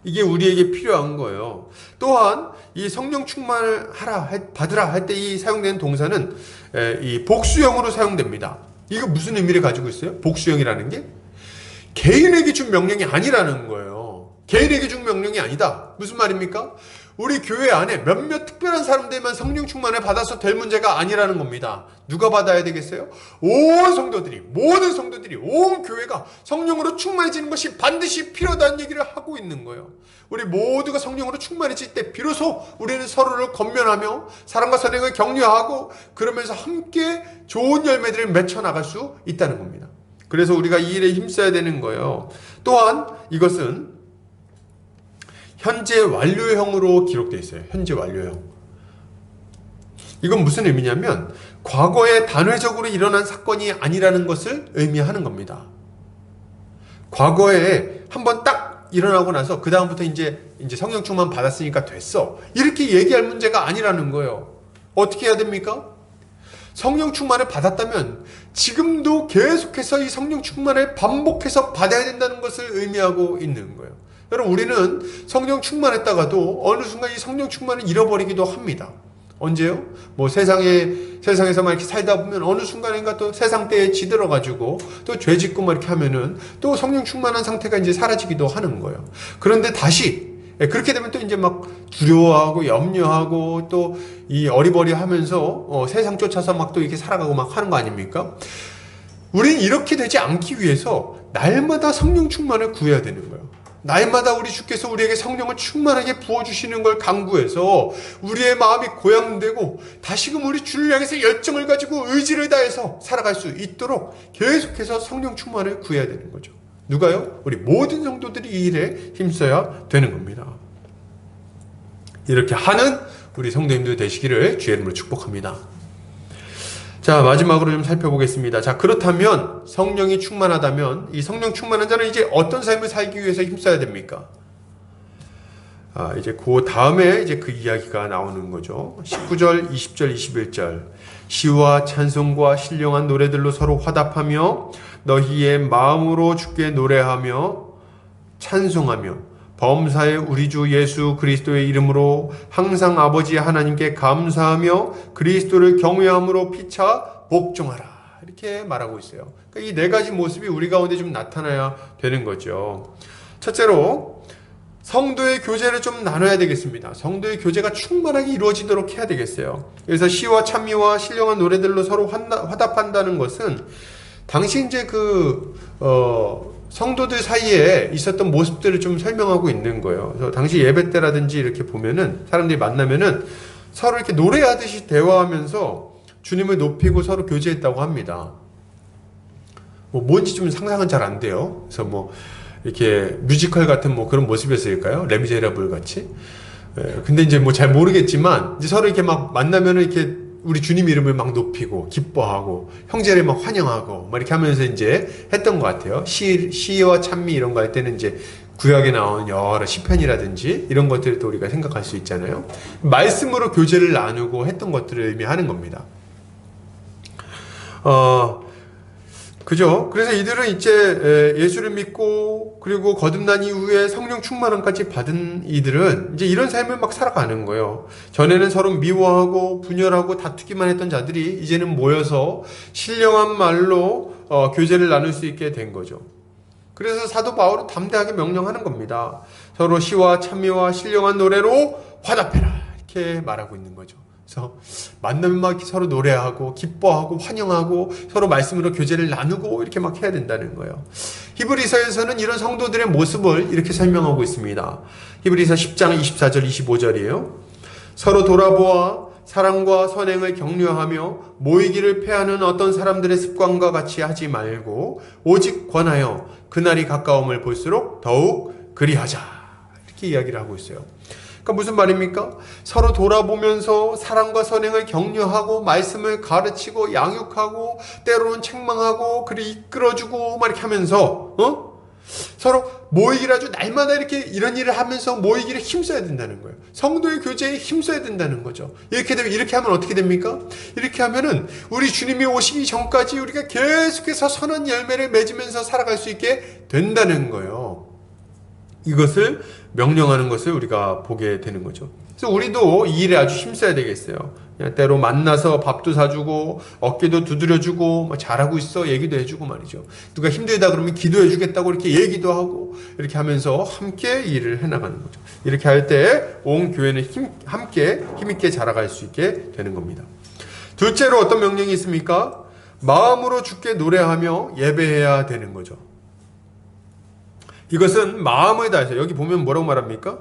이게 우리에게 필요한 거예요. 또한 이 성령 충만을 받으라 할 때 이 사용되는 동사는 이 복수형으로 사용됩니다. 이거 무슨 의미를 가지고 있어요? 복수형이라는 게 개인에게 준 명령이 아니라는 거예요. 개인에게 준 명령이 아니다. 무슨 말입니까? 우리 교회 안에 몇몇 특별한 사람들만 성령 충만을 받아서 될 문제가 아니라는 겁니다. 누가 받아야 되겠어요? 온 성도들이, 모든 성도들이, 온 교회가 성령으로 충만해지는 것이 반드시 필요하다는 얘기를 하고 있는 거예요. 우리 모두가 성령으로 충만해질 때 비로소 우리는 서로를 권면하며 사랑과 선행을 격려하고 그러면서 함께 좋은 열매들을 맺혀 나갈 수 있다는 겁니다. 그래서 우리가 이 일에 힘써야 되는 거예요. 또한 이것은 현재 완료형으로 기록되어 있어요. 현재 완료형. 이건 무슨 의미냐면 과거에 단회적으로 일어난 사건이 아니라는 것을 의미하는 겁니다. 과거에 한번 딱 일어나고 나서 그 다음부터 이제 성령 충만 받았으니까 됐어. 이렇게 얘기할 문제가 아니라는 거예요. 어떻게 해야 됩니까? 성령 충만을 받았다면 지금도 계속해서 이 성령 충만을 반복해서 받아야 된다는 것을 의미하고 있는 거예요. 여러분, 우리는 성령 충만했다가도 어느 순간 이 성령 충만을 잃어버리기도 합니다. 언제요? 뭐 세상에서만 이렇게 살다 보면 어느 순간인가 또 세상 때에 지들어가지고 또 죄 짓고 막 이렇게 하면은 또 성령 충만한 상태가 이제 사라지기도 하는 거예요. 그런데 다시 그렇게 되면 또 이제 막 두려워하고 염려하고 또 이 어리버리하면서 세상 쫓아서 막 또 이렇게 살아가고 막 하는 거 아닙니까? 우리는 이렇게 되지 않기 위해서 날마다 성령 충만을 구해야 되는 거예요. 날마다 우리 주께서 우리에게 성령을 충만하게 부어주시는 걸 강구해서 우리의 마음이 고양되고 다시금 우리 주를 향해서 열정을 가지고 의지를 다해서 살아갈 수 있도록 계속해서 성령 충만을 구해야 되는 거죠. 누가요? 우리 모든 성도들이 이 일에 힘써야 되는 겁니다. 이렇게 하는 우리 성도님들 되시기를 주의 이름으로 축복합니다. 자, 마지막으로 좀 살펴보겠습니다. 자, 그렇다면 성령이 충만하다면 이 성령 충만한 자는 이제 어떤 삶을 살기 위해서 힘써야 됩니까? 이제 그 다음에 이제 그 이야기가 나오는 거죠. 19절, 20절, 21절. 시와 찬송과 신령한 노래들로 서로 화답하며 너희의 마음으로 주께 노래하며 찬송하며 범사의 우리 주 예수 그리스도의 이름으로 항상 아버지 하나님께 감사하며 그리스도를 경외함으로 피차 복종하라. 이렇게 말하고 있어요. 그러니까 이 네 가지 모습이 우리 가운데 좀 나타나야 되는 거죠. 첫째로 성도의 교제를 좀 나눠야 되겠습니다. 성도의 교제가 충만하게 이루어지도록 해야 되겠어요. 그래서 시와 찬미와 신령한 노래들로 서로 화답한다는 것은 당시 이제 성도들 사이에 있었던 모습들을 좀 설명하고 있는 거예요. 그래서 당시 예배 때라든지 이렇게 보면은 사람들이 만나면은 서로 이렇게 노래하듯이 대화하면서 주님을 높이고 서로 교제했다고 합니다. 뭐 뭔지 좀 상상은 잘 안 돼요. 그래서 뭐 이렇게 뮤지컬 같은 뭐 그런 모습이었을까요? 레미제라블 같이. 근데 이제 뭐 잘 모르겠지만 이제 서로 이렇게 막 만나면은 이렇게 우리 주님 이름을 막 높이고 기뻐하고 형제를 막 환영하고 막 이렇게 하면서 이제 했던 것 같아요. 시와 찬미 이런 거 할 때는 이제 구약에 나온 여러 시편이라든지 이런 것들을 또 우리가 생각할 수 있잖아요. 말씀으로 교제를 나누고 했던 것들을 의미하는 겁니다. 그죠? 그래서 이들은 이제 예수를 믿고 그리고 거듭난 이후에 성령 충만함까지 받은 이들은 이제 이런 삶을 막 살아가는 거예요. 전에는 서로 미워하고 분열하고 다투기만 했던 자들이 이제는 모여서 신령한 말로 교제를 나눌 수 있게 된 거죠. 그래서 사도 바울은 담대하게 명령하는 겁니다. 서로 시와 찬미와 신령한 노래로 화답해라 이렇게 말하고 있는 거죠. 그래서 만나면 막 서로 노래하고 기뻐하고 환영하고 서로 말씀으로 교제를 나누고 이렇게 막 해야 된다는 거예요. 히브리서에서는 이런 성도들의 모습을 이렇게 설명하고 있습니다. 히브리서 10장 24절 25절이에요. 서로 돌아보아 사랑과 선행을 격려하며 모이기를 패하는 어떤 사람들의 습관과 같이 하지 말고 오직 권하여 그날이 가까움을 볼수록 더욱 그리하자 이렇게 이야기를 하고 있어요. 그러니까 무슨 말입니까? 서로 돌아보면서 사랑과 선행을 격려하고 말씀을 가르치고 양육하고 때로는 책망하고 그리고 이끌어주고 막 이렇게 하면서 서로 모이기를 아주 날마다 이렇게 이런 일을 하면서 모이기를 힘써야 된다는 거예요. 성도의 교제에 힘써야 된다는 거죠. 이렇게 하면 어떻게 됩니까? 이렇게 하면은 우리 주님이 오시기 전까지 우리가 계속해서 선한 열매를 맺으면서 살아갈 수 있게 된다는 거예요. 이것을 명령하는 것을 우리가 보게 되는 거죠. 그래서 우리도 이 일에 아주 힘써야 되겠어요. 그냥 때로 만나서 밥도 사주고 어깨도 두드려주고 뭐 잘하고 있어 얘기도 해주고 말이죠. 누가 힘들다 그러면 기도해주겠다고 이렇게 얘기도 하고 이렇게 하면서 함께 일을 해나가는 거죠. 이렇게 할 때 온 교회는 함께 힘있게 자라갈 수 있게 되는 겁니다. 둘째로 어떤 명령이 있습니까? 마음으로 주께 노래하며 예배해야 되는 거죠. 이것은 마음을 다해서, 여기 보면 뭐라고 말합니까?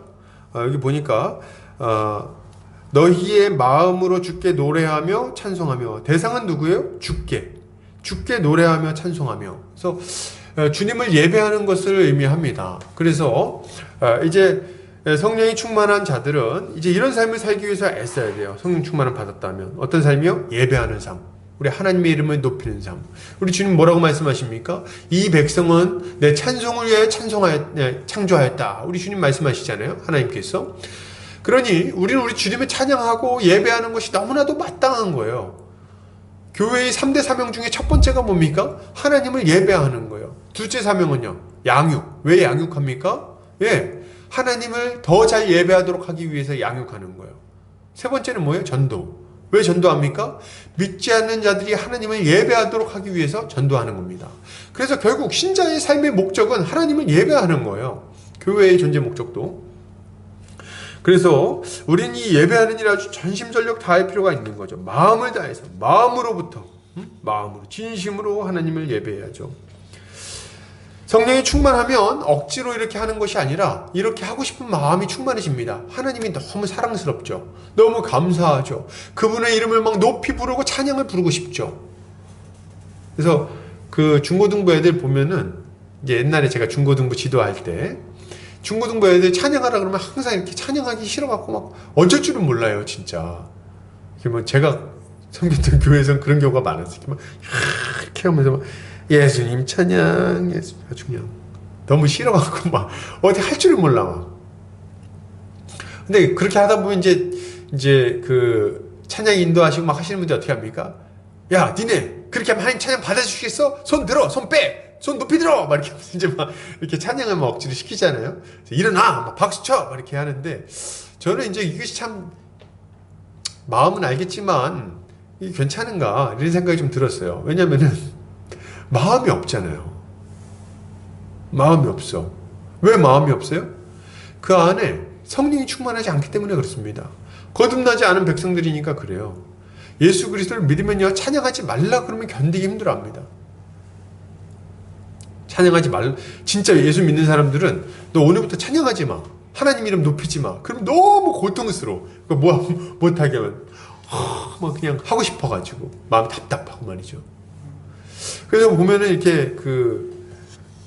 여기 보니까 너희의 마음으로 주께 노래하며 찬송하며. 대상은 누구예요? 주께 노래하며 찬송하며. 그래서 주님을 예배하는 것을 의미합니다. 그래서 이제 성령이 충만한 자들은 이제 이런 삶을 살기 위해서 애써야 돼요. 성령 충만을 받았다면. 어떤 삶이요? 예배하는 삶. 우리 하나님의 이름을 높이는 삶. 우리 주님 뭐라고 말씀하십니까? 이 백성은 내 찬송을 위해 창조하였다. 우리 주님 말씀하시잖아요. 하나님께서. 그러니 우리는 우리 주님을 찬양하고 예배하는 것이 너무나도 마땅한 거예요. 교회의 3대 사명 중에 첫 번째가 뭡니까? 하나님을 예배하는 거예요. 둘째 사명은요? 양육. 왜 양육합니까? 하나님을 더 잘 예배하도록 하기 위해서 양육하는 거예요. 세 번째는 뭐예요? 전도. 왜 전도합니까? 믿지 않는 자들이 하나님을 예배하도록 하기 위해서 전도하는 겁니다. 그래서 결국 신자의 삶의 목적은 하나님을 예배하는 거예요. 교회의 존재 목적도. 그래서 우리는 이 예배하는 일 아주 전심전력 다할 필요가 있는 거죠. 마음을 다해서, 마음으로부터, 마음으로, 진심으로 하나님을 예배해야죠. 성령이 충만하면 억지로 이렇게 하는 것이 아니라 이렇게 하고 싶은 마음이 충만해집니다. 하나님이 너무 사랑스럽죠. 너무 감사하죠. 그분의 이름을 막 높이 부르고 찬양을 부르고 싶죠. 그래서 그 중고등부 애들 보면은 이제 옛날에 제가 중고등부 지도할 때 중고등부 애들 찬양하라 그러면 항상 이렇게 찬양하기 싫어갖고 막 어쩔 줄은 몰라요, 진짜. 뭐 제가 섬겼던 교회에서는 그런 경우가 많았어요. 이렇게 하면서 막 예수님 찬양, 예수님 아주 그냥 너무 싫어갖고 막 어디 할 줄을 몰라 막. 근데 그렇게 하다 보면 이제 그 찬양 인도하시고 막 하시는 분들 어떻게 합니까? 야, 니네 그렇게 하면 하나님 찬양 받아주시겠어? 손 들어, 손 빼, 손 높이 들어, 막 이렇게 하면서 이제 막 이렇게 찬양을 막 억지로 시키잖아요. 일어나, 막 박수 쳐, 막 이렇게 하는데 저는 이제 이것이 참 마음은 알겠지만 이게 괜찮은가 이런 생각이 좀 들었어요. 왜냐면은 마음이 없잖아요. 마음이 없어. 왜 마음이 없어요? 그 안에 성령이 충만하지 않기 때문에 그렇습니다. 거듭나지 않은 백성들이니까 그래요. 예수 그리스도를 믿으면요, 찬양하지 말라 그러면 견디기 힘들어합니다. 찬양하지 말, 진짜 예수 믿는 사람들은 너 오늘부터 찬양하지 마. 하나님 이름 높이지 마. 그럼 너무 고통스러워. 못하게 하면 막 그냥 하고 싶어가지고 마음 답답하고 말이죠. 그래서 보면은 이렇게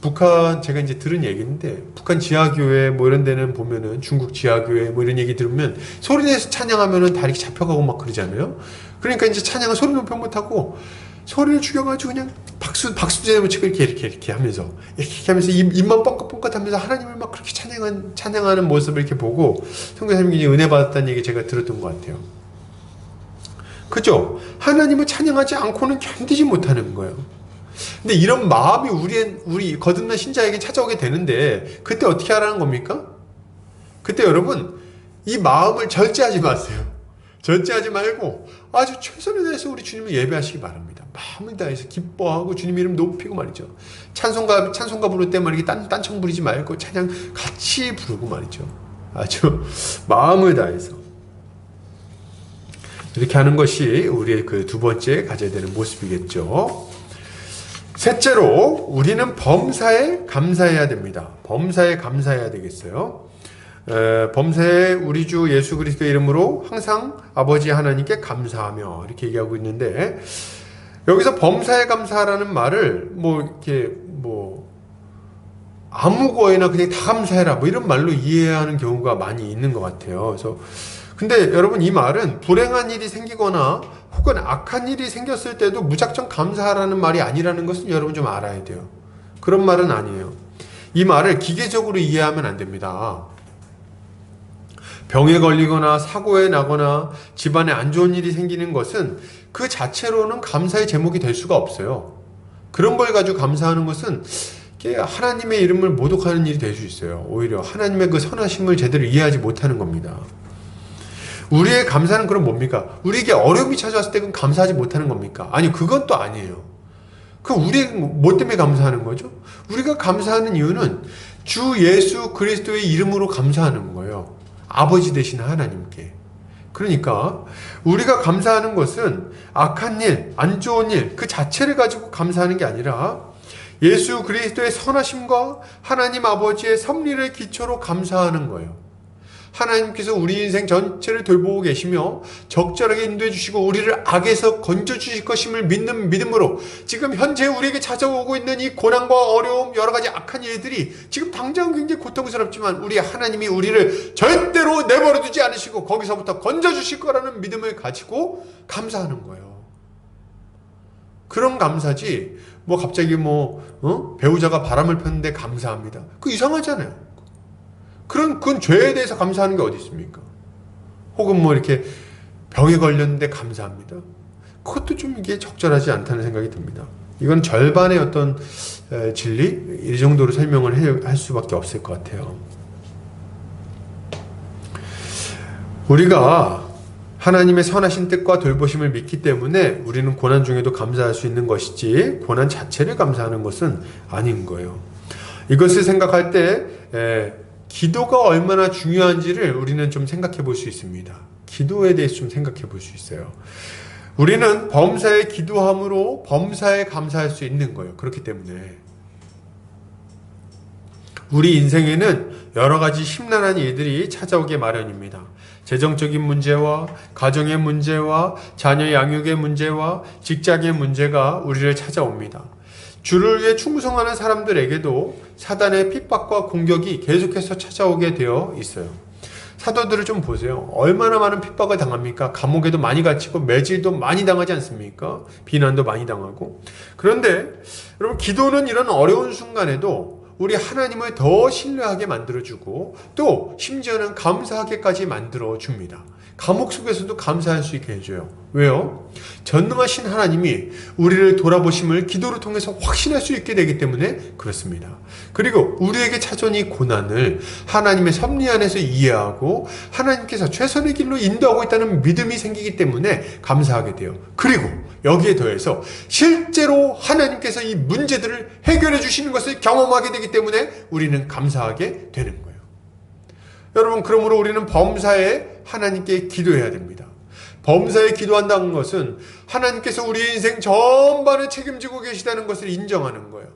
북한, 제가 이제 들은 얘기인데, 북한 지하교회 뭐 이런 데는 보면은 중국 지하교회 뭐 이런 얘기 들으면 소리내서 찬양하면은 다 이렇게 잡혀가고 막 그러잖아요. 그러니까 이제 찬양을 소리 높여 못하고 소리를 죽여가지고 그냥 박수제를 치고 이렇게 하면서 입만 뻥긋뻥긋 하면서 하나님을 막 그렇게 찬양하는 모습을 이렇게 보고 성교사님이 은혜 받았다는 얘기 제가 들었던 것 같아요. 그죠? 하나님을 찬양하지 않고는 견디지 못하는 거예요. 근데 이런 마음이 우리 거듭난 신자에게 찾아오게 되는데 그때 어떻게 하라는 겁니까? 그때 여러분 이 마음을 절제하지 마세요. 절제하지 말고 아주 최선을 다해서 우리 주님을 예배하시기 바랍니다. 마음을 다해서 기뻐하고 주님 이름 높이고 말이죠. 찬송가 부를 때 말이게 딴청 부리지 말고 찬양 같이 부르고 말이죠. 아주 마음을 다해서 이렇게 하는 것이 우리의 그 두 번째 가져야 되는 모습이겠죠. 셋째로 우리는 범사에 감사해야 됩니다. 범사에 감사해야 되겠어요. 범사에 우리 주 예수 그리스도의 이름으로 항상 아버지 하나님께 감사하며 이렇게 얘기하고 있는데 여기서 범사에 감사라는 말을 아무 거에나 그냥 다 감사해라 뭐 이런 말로 이해하는 경우가 많이 있는 것 같아요. 그래서 근데 여러분 이 말은 불행한 일이 생기거나 혹은 악한 일이 생겼을 때도 무작정 감사하라는 말이 아니라는 것은 여러분 좀 알아야 돼요. 그런 말은 아니에요. 이 말을 기계적으로 이해하면 안 됩니다. 병에 걸리거나 사고에 나거나 집안에 안 좋은 일이 생기는 것은 그 자체로는 감사의 제목이 될 수가 없어요. 그런 걸 가지고 감사하는 것은 하나님의 이름을 모독하는 일이 될 수 있어요. 오히려 하나님의 그 선하심을 제대로 이해하지 못하는 겁니다. 우리의 감사는 그럼 뭡니까? 우리에게 어려움이 찾아왔을 때 그건 감사하지 못하는 겁니까? 아니, 그건 또 아니에요. 우리 뭐 때문에 감사하는 거죠? 우리가 감사하는 이유는 주 예수 그리스도의 이름으로 감사하는 거예요. 아버지 되신 하나님께. 그러니까 우리가 감사하는 것은 악한 일, 안 좋은 일 그 자체를 가지고 감사하는 게 아니라 예수 그리스도의 선하심과 하나님 아버지의 섭리를 기초로 감사하는 거예요. 하나님께서 우리 인생 전체를 돌보고 계시며 적절하게 인도해 주시고 우리를 악에서 건져 주실 것임을 믿는 믿음으로 지금 현재 우리에게 찾아오고 있는 이 고난과 어려움, 여러 가지 악한 일들이 지금 당장 굉장히 고통스럽지만 우리 하나님이 우리를 절대로 내버려 두지 않으시고 거기서부터 건져 주실 거라는 믿음을 가지고 감사하는 거예요. 그런 감사지 갑자기 배우자가 바람을 폈는데 감사합니다. 그거 이상하잖아요. 그건 죄에 대해서 감사하는 게 어디 있습니까? 혹은 이렇게 병에 걸렸는데 감사합니다. 그것도 좀 이게 적절하지 않다는 생각이 듭니다. 이건 절반의 어떤 진리? 이 정도로 설명을 할 수밖에 없을 것 같아요. 우리가 하나님의 선하신 뜻과 돌보심을 믿기 때문에 우리는 고난 중에도 감사할 수 있는 것이지 고난 자체를 감사하는 것은 아닌 거예요. 이것을 생각할 때 기도가 얼마나 중요한지를 우리는 좀 생각해 볼 수 있습니다. 기도에 대해서 좀 생각해 볼 수 있어요. 우리는 범사에 기도함으로 범사에 감사할 수 있는 거예요. 그렇기 때문에 우리 인생에는 여러 가지 심란한 일들이 찾아오게 마련입니다. 재정적인 문제와 가정의 문제와 자녀 양육의 문제와 직장의 문제가 우리를 찾아옵니다. 주를 위해 충성하는 사람들에게도 사단의 핍박과 공격이 계속해서 찾아오게 되어 있어요. 사도들을 좀 보세요. 얼마나 많은 핍박을 당합니까? 감옥에도 많이 갇히고 매질도 많이 당하지 않습니까? 비난도 많이 당하고. 그런데 여러분, 기도는 이런 어려운 순간에도 우리 하나님을 더 신뢰하게 만들어주고 또 심지어는 감사하게까지 만들어줍니다. 감옥 속에서도 감사할 수 있게 해줘요. 왜요? 전능하신 하나님이 우리를 돌아보심을 기도를 통해서 확신할 수 있게 되기 때문에 그렇습니다. 그리고 우리에게 찾아온 이 고난을 하나님의 섭리 안에서 이해하고 하나님께서 최선의 길로 인도하고 있다는 믿음이 생기기 때문에 감사하게 돼요. 그리고 여기에 더해서 실제로 하나님께서 이 문제들을 해결해 주시는 것을 경험하게 되기 때문에 우리는 감사하게 되는 거예요. 여러분, 그러므로 우리는 범사에 하나님께 기도해야 됩니다. 범사에 기도한다는 것은 하나님께서 우리의 인생 전반을 책임지고 계시다는 것을 인정하는 거예요.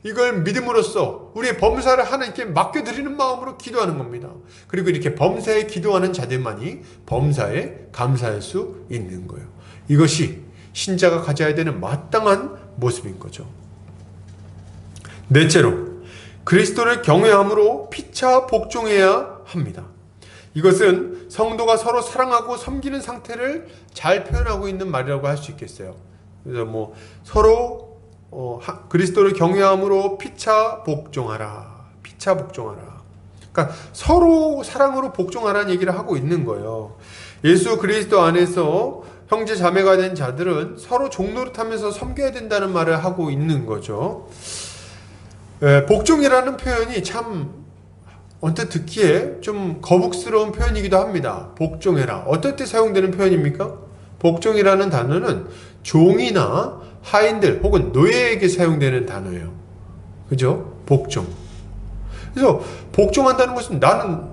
이걸 믿음으로써 우리의 범사를 하나님께 맡겨드리는 마음으로 기도하는 겁니다. 그리고 이렇게 범사에 기도하는 자들만이 범사에 감사할 수 있는 거예요. 이것이 신자가 가져야 되는 마땅한 모습인 거죠. 넷째로, 그리스도를 경외함으로 피차 복종해야 합니다. 이것은 성도가 서로 사랑하고 섬기는 상태를 잘 표현하고 있는 말이라고 할 수 있겠어요. 그래서 서로 그리스도를 경외함으로 피차 복종하라. 피차 복종하라. 그러니까 서로 사랑으로 복종하라는 얘기를 하고 있는 거예요. 예수 그리스도 안에서 형제 자매가 된 자들은 서로 종노릇하면서 섬겨야 된다는 말을 하고 있는 거죠. 복종이라는 표현이 참 언뜻 듣기에 좀 거북스러운 표현이기도 합니다. 복종해라. 어떨 때 사용되는 표현입니까? 복종이라는 단어는 종이나 하인들 혹은 노예에게 사용되는 단어예요. 그죠? 복종. 그래서 복종한다는 것은 나는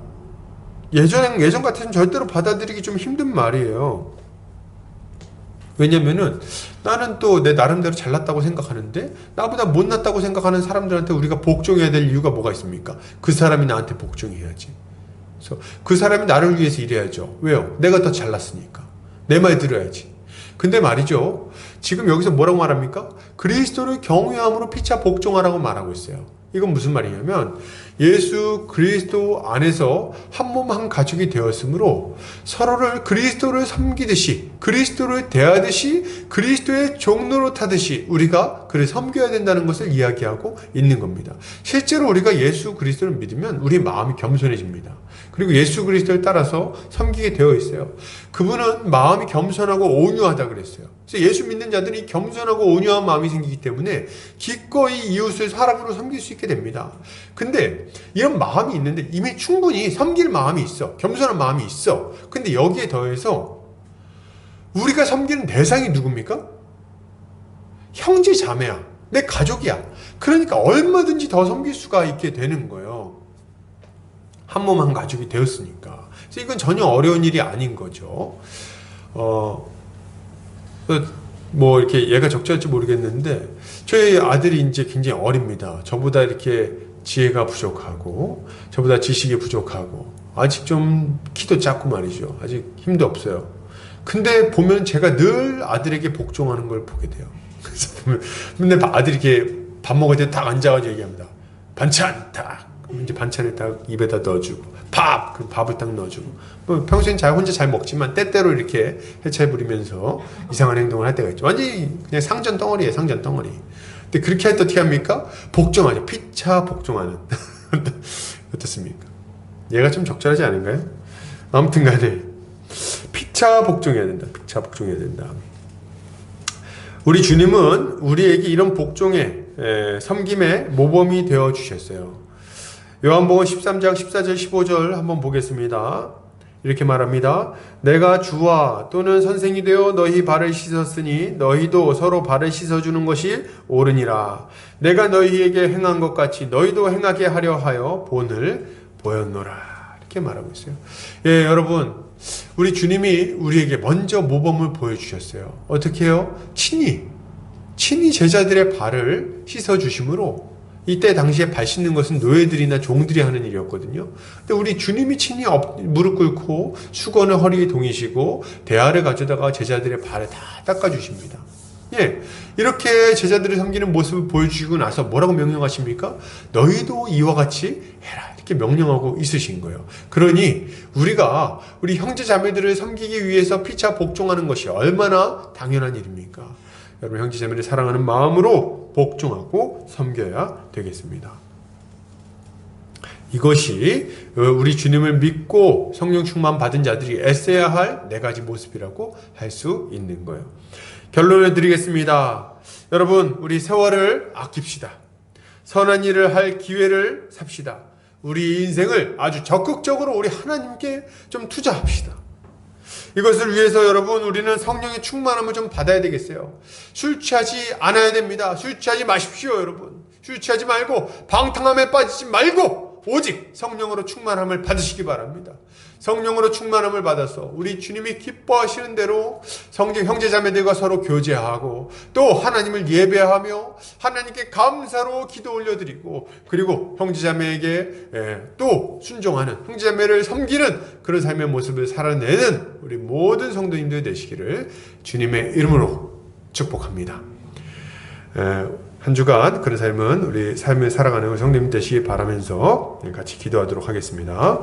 예전 같아서는 절대로 받아들이기 좀 힘든 말이에요. 왜냐면은 나는 또 내 나름대로 잘났다고 생각하는데 나보다 못났다고 생각하는 사람들한테 우리가 복종해야 될 이유가 뭐가 있습니까? 그 사람이 나한테 복종해야지. 그래서 그 사람이 나를 위해서 일해야죠. 왜요? 내가 더 잘났으니까. 내 말 들어야지. 근데 말이죠. 지금 여기서 뭐라고 말합니까? 그리스도를 경외함으로 피차 복종하라고 말하고 있어요. 이건 무슨 말이냐면 예수 그리스도 안에서 한 몸 한 가족이 되었으므로 서로를 그리스도를 섬기듯이 그리스도를 대하듯이 그리스도의 종노릇하듯이 우리가 그를 섬겨야 된다는 것을 이야기하고 있는 겁니다. 실제로 우리가 예수 그리스도를 믿으면 우리 마음이 겸손해집니다. 그리고 예수 그리스도를 따라서 섬기게 되어 있어요. 그분은 마음이 겸손하고 온유하다 그랬어요. 그래서 예수 믿는 자들이 겸손하고 온유한 마음이 생기기 때문에 기꺼이 이웃을 사랑으로 섬길 수 있게 됩니다. 근데 이런 마음이 있는데 이미 충분히 섬길 마음이 있어. 겸손한 마음이 있어. 근데 여기에 더해서 우리가 섬기는 대상이 누굽니까? 형제 자매야. 내 가족이야. 그러니까 얼마든지 더 섬길 수가 있게 되는 거예요. 한 몸 한 가족이 되었으니까. 그래서 이건 전혀 어려운 일이 아닌 거죠. 뭐 이렇게 얘가 적절할지 모르겠는데 저희 아들이 이제 굉장히 어립니다. 저보다 이렇게 지혜가 부족하고 저보다 지식이 부족하고 아직 좀 키도 작고 말이죠. 아직 힘도 없어요. 근데 보면 제가 늘 아들에게 복종하는 걸 보게 돼요. 그래서 보면 근데 아들이 이렇게 밥 먹을 때 딱 앉아가지고 얘기합니다. 반찬 딱. 그럼 이제 반찬을 딱 입에다 넣어주고 밥! 그럼 밥을 딱 넣어주고 뭐 평소엔 혼자 잘 먹지만 때때로 이렇게 해체 부리면서 이상한 행동을 할 때가 있죠. 완전히 그냥 상전 덩어리예요. 상전 덩어리. 근데 그렇게 할 때 어떻게 합니까? 복종하죠. 피차 복종하는. 어떻습니까? 얘가 좀 적절하지 않은가요? 아무튼 간에 피차 복종해야 된다. 피차 복종해야 된다. 우리 주님은 우리에게 이런 복종의 섬김의 모범이 되어 주셨어요. 요한복음 13장 14절 15절 한번 보겠습니다. 이렇게 말합니다. 내가 주와 또는 선생이 되어 너희 발을 씻었으니 너희도 서로 발을 씻어주는 것이 옳으니라. 내가 너희에게 행한 것 같이 너희도 행하게 하려 하여 본을 보였노라. 이렇게 말하고 있어요. 예, 여러분, 우리 주님이 우리에게 먼저 모범을 보여주셨어요. 어떻게 해요? 친히 제자들의 발을 씻어주심으로 이때 당시에 발 씻는 것은 노예들이나 종들이 하는 일이었거든요. 근데 우리 주님이 친히 무릎 꿇고 수건을 허리에 동이시고 대야를 가져다가 제자들의 발을 다 닦아주십니다. 예, 이렇게 제자들을 섬기는 모습을 보여주시고 나서 뭐라고 명령하십니까? 너희도 이와 같이 해라. 이렇게 명령하고 있으신 거예요. 그러니 우리가 우리 형제 자매들을 섬기기 위해서 피차 복종하는 것이 얼마나 당연한 일입니까? 여러분, 형제 자매를 사랑하는 마음으로 복종하고 섬겨야 되겠습니다. 이것이 우리 주님을 믿고 성령 충만 받은 자들이 애써야 할 네 가지 모습이라고 할 수 있는 거예요. 결론을 드리겠습니다. 여러분, 우리 세월을 아낍시다. 선한 일을 할 기회를 삽시다. 우리 인생을 아주 적극적으로 우리 하나님께 좀 투자합시다. 이것을 위해서 여러분, 우리는 성령의 충만함을 좀 받아야 되겠어요. 술 취하지 않아야 됩니다. 술 취하지 마십시오, 여러분. 술 취하지 말고 방탕함에 빠지지 말고 오직 성령으로 충만함을 받으시기 바랍니다. 성령으로 충만함을 받아서 우리 주님이 기뻐하시는 대로 형제 자매들과 서로 교제하고 또 하나님을 예배하며 하나님께 감사로 기도 올려드리고 그리고 형제 자매에게 또 순종하는 형제 자매를 섬기는 그런 삶의 모습을 살아내는 우리 모든 성도님들 되시기를 주님의 이름으로 축복합니다. 한 주간 그런 삶은 우리 삶을 살아가는 성도님 되시기 바라면서 같이 기도하도록 하겠습니다.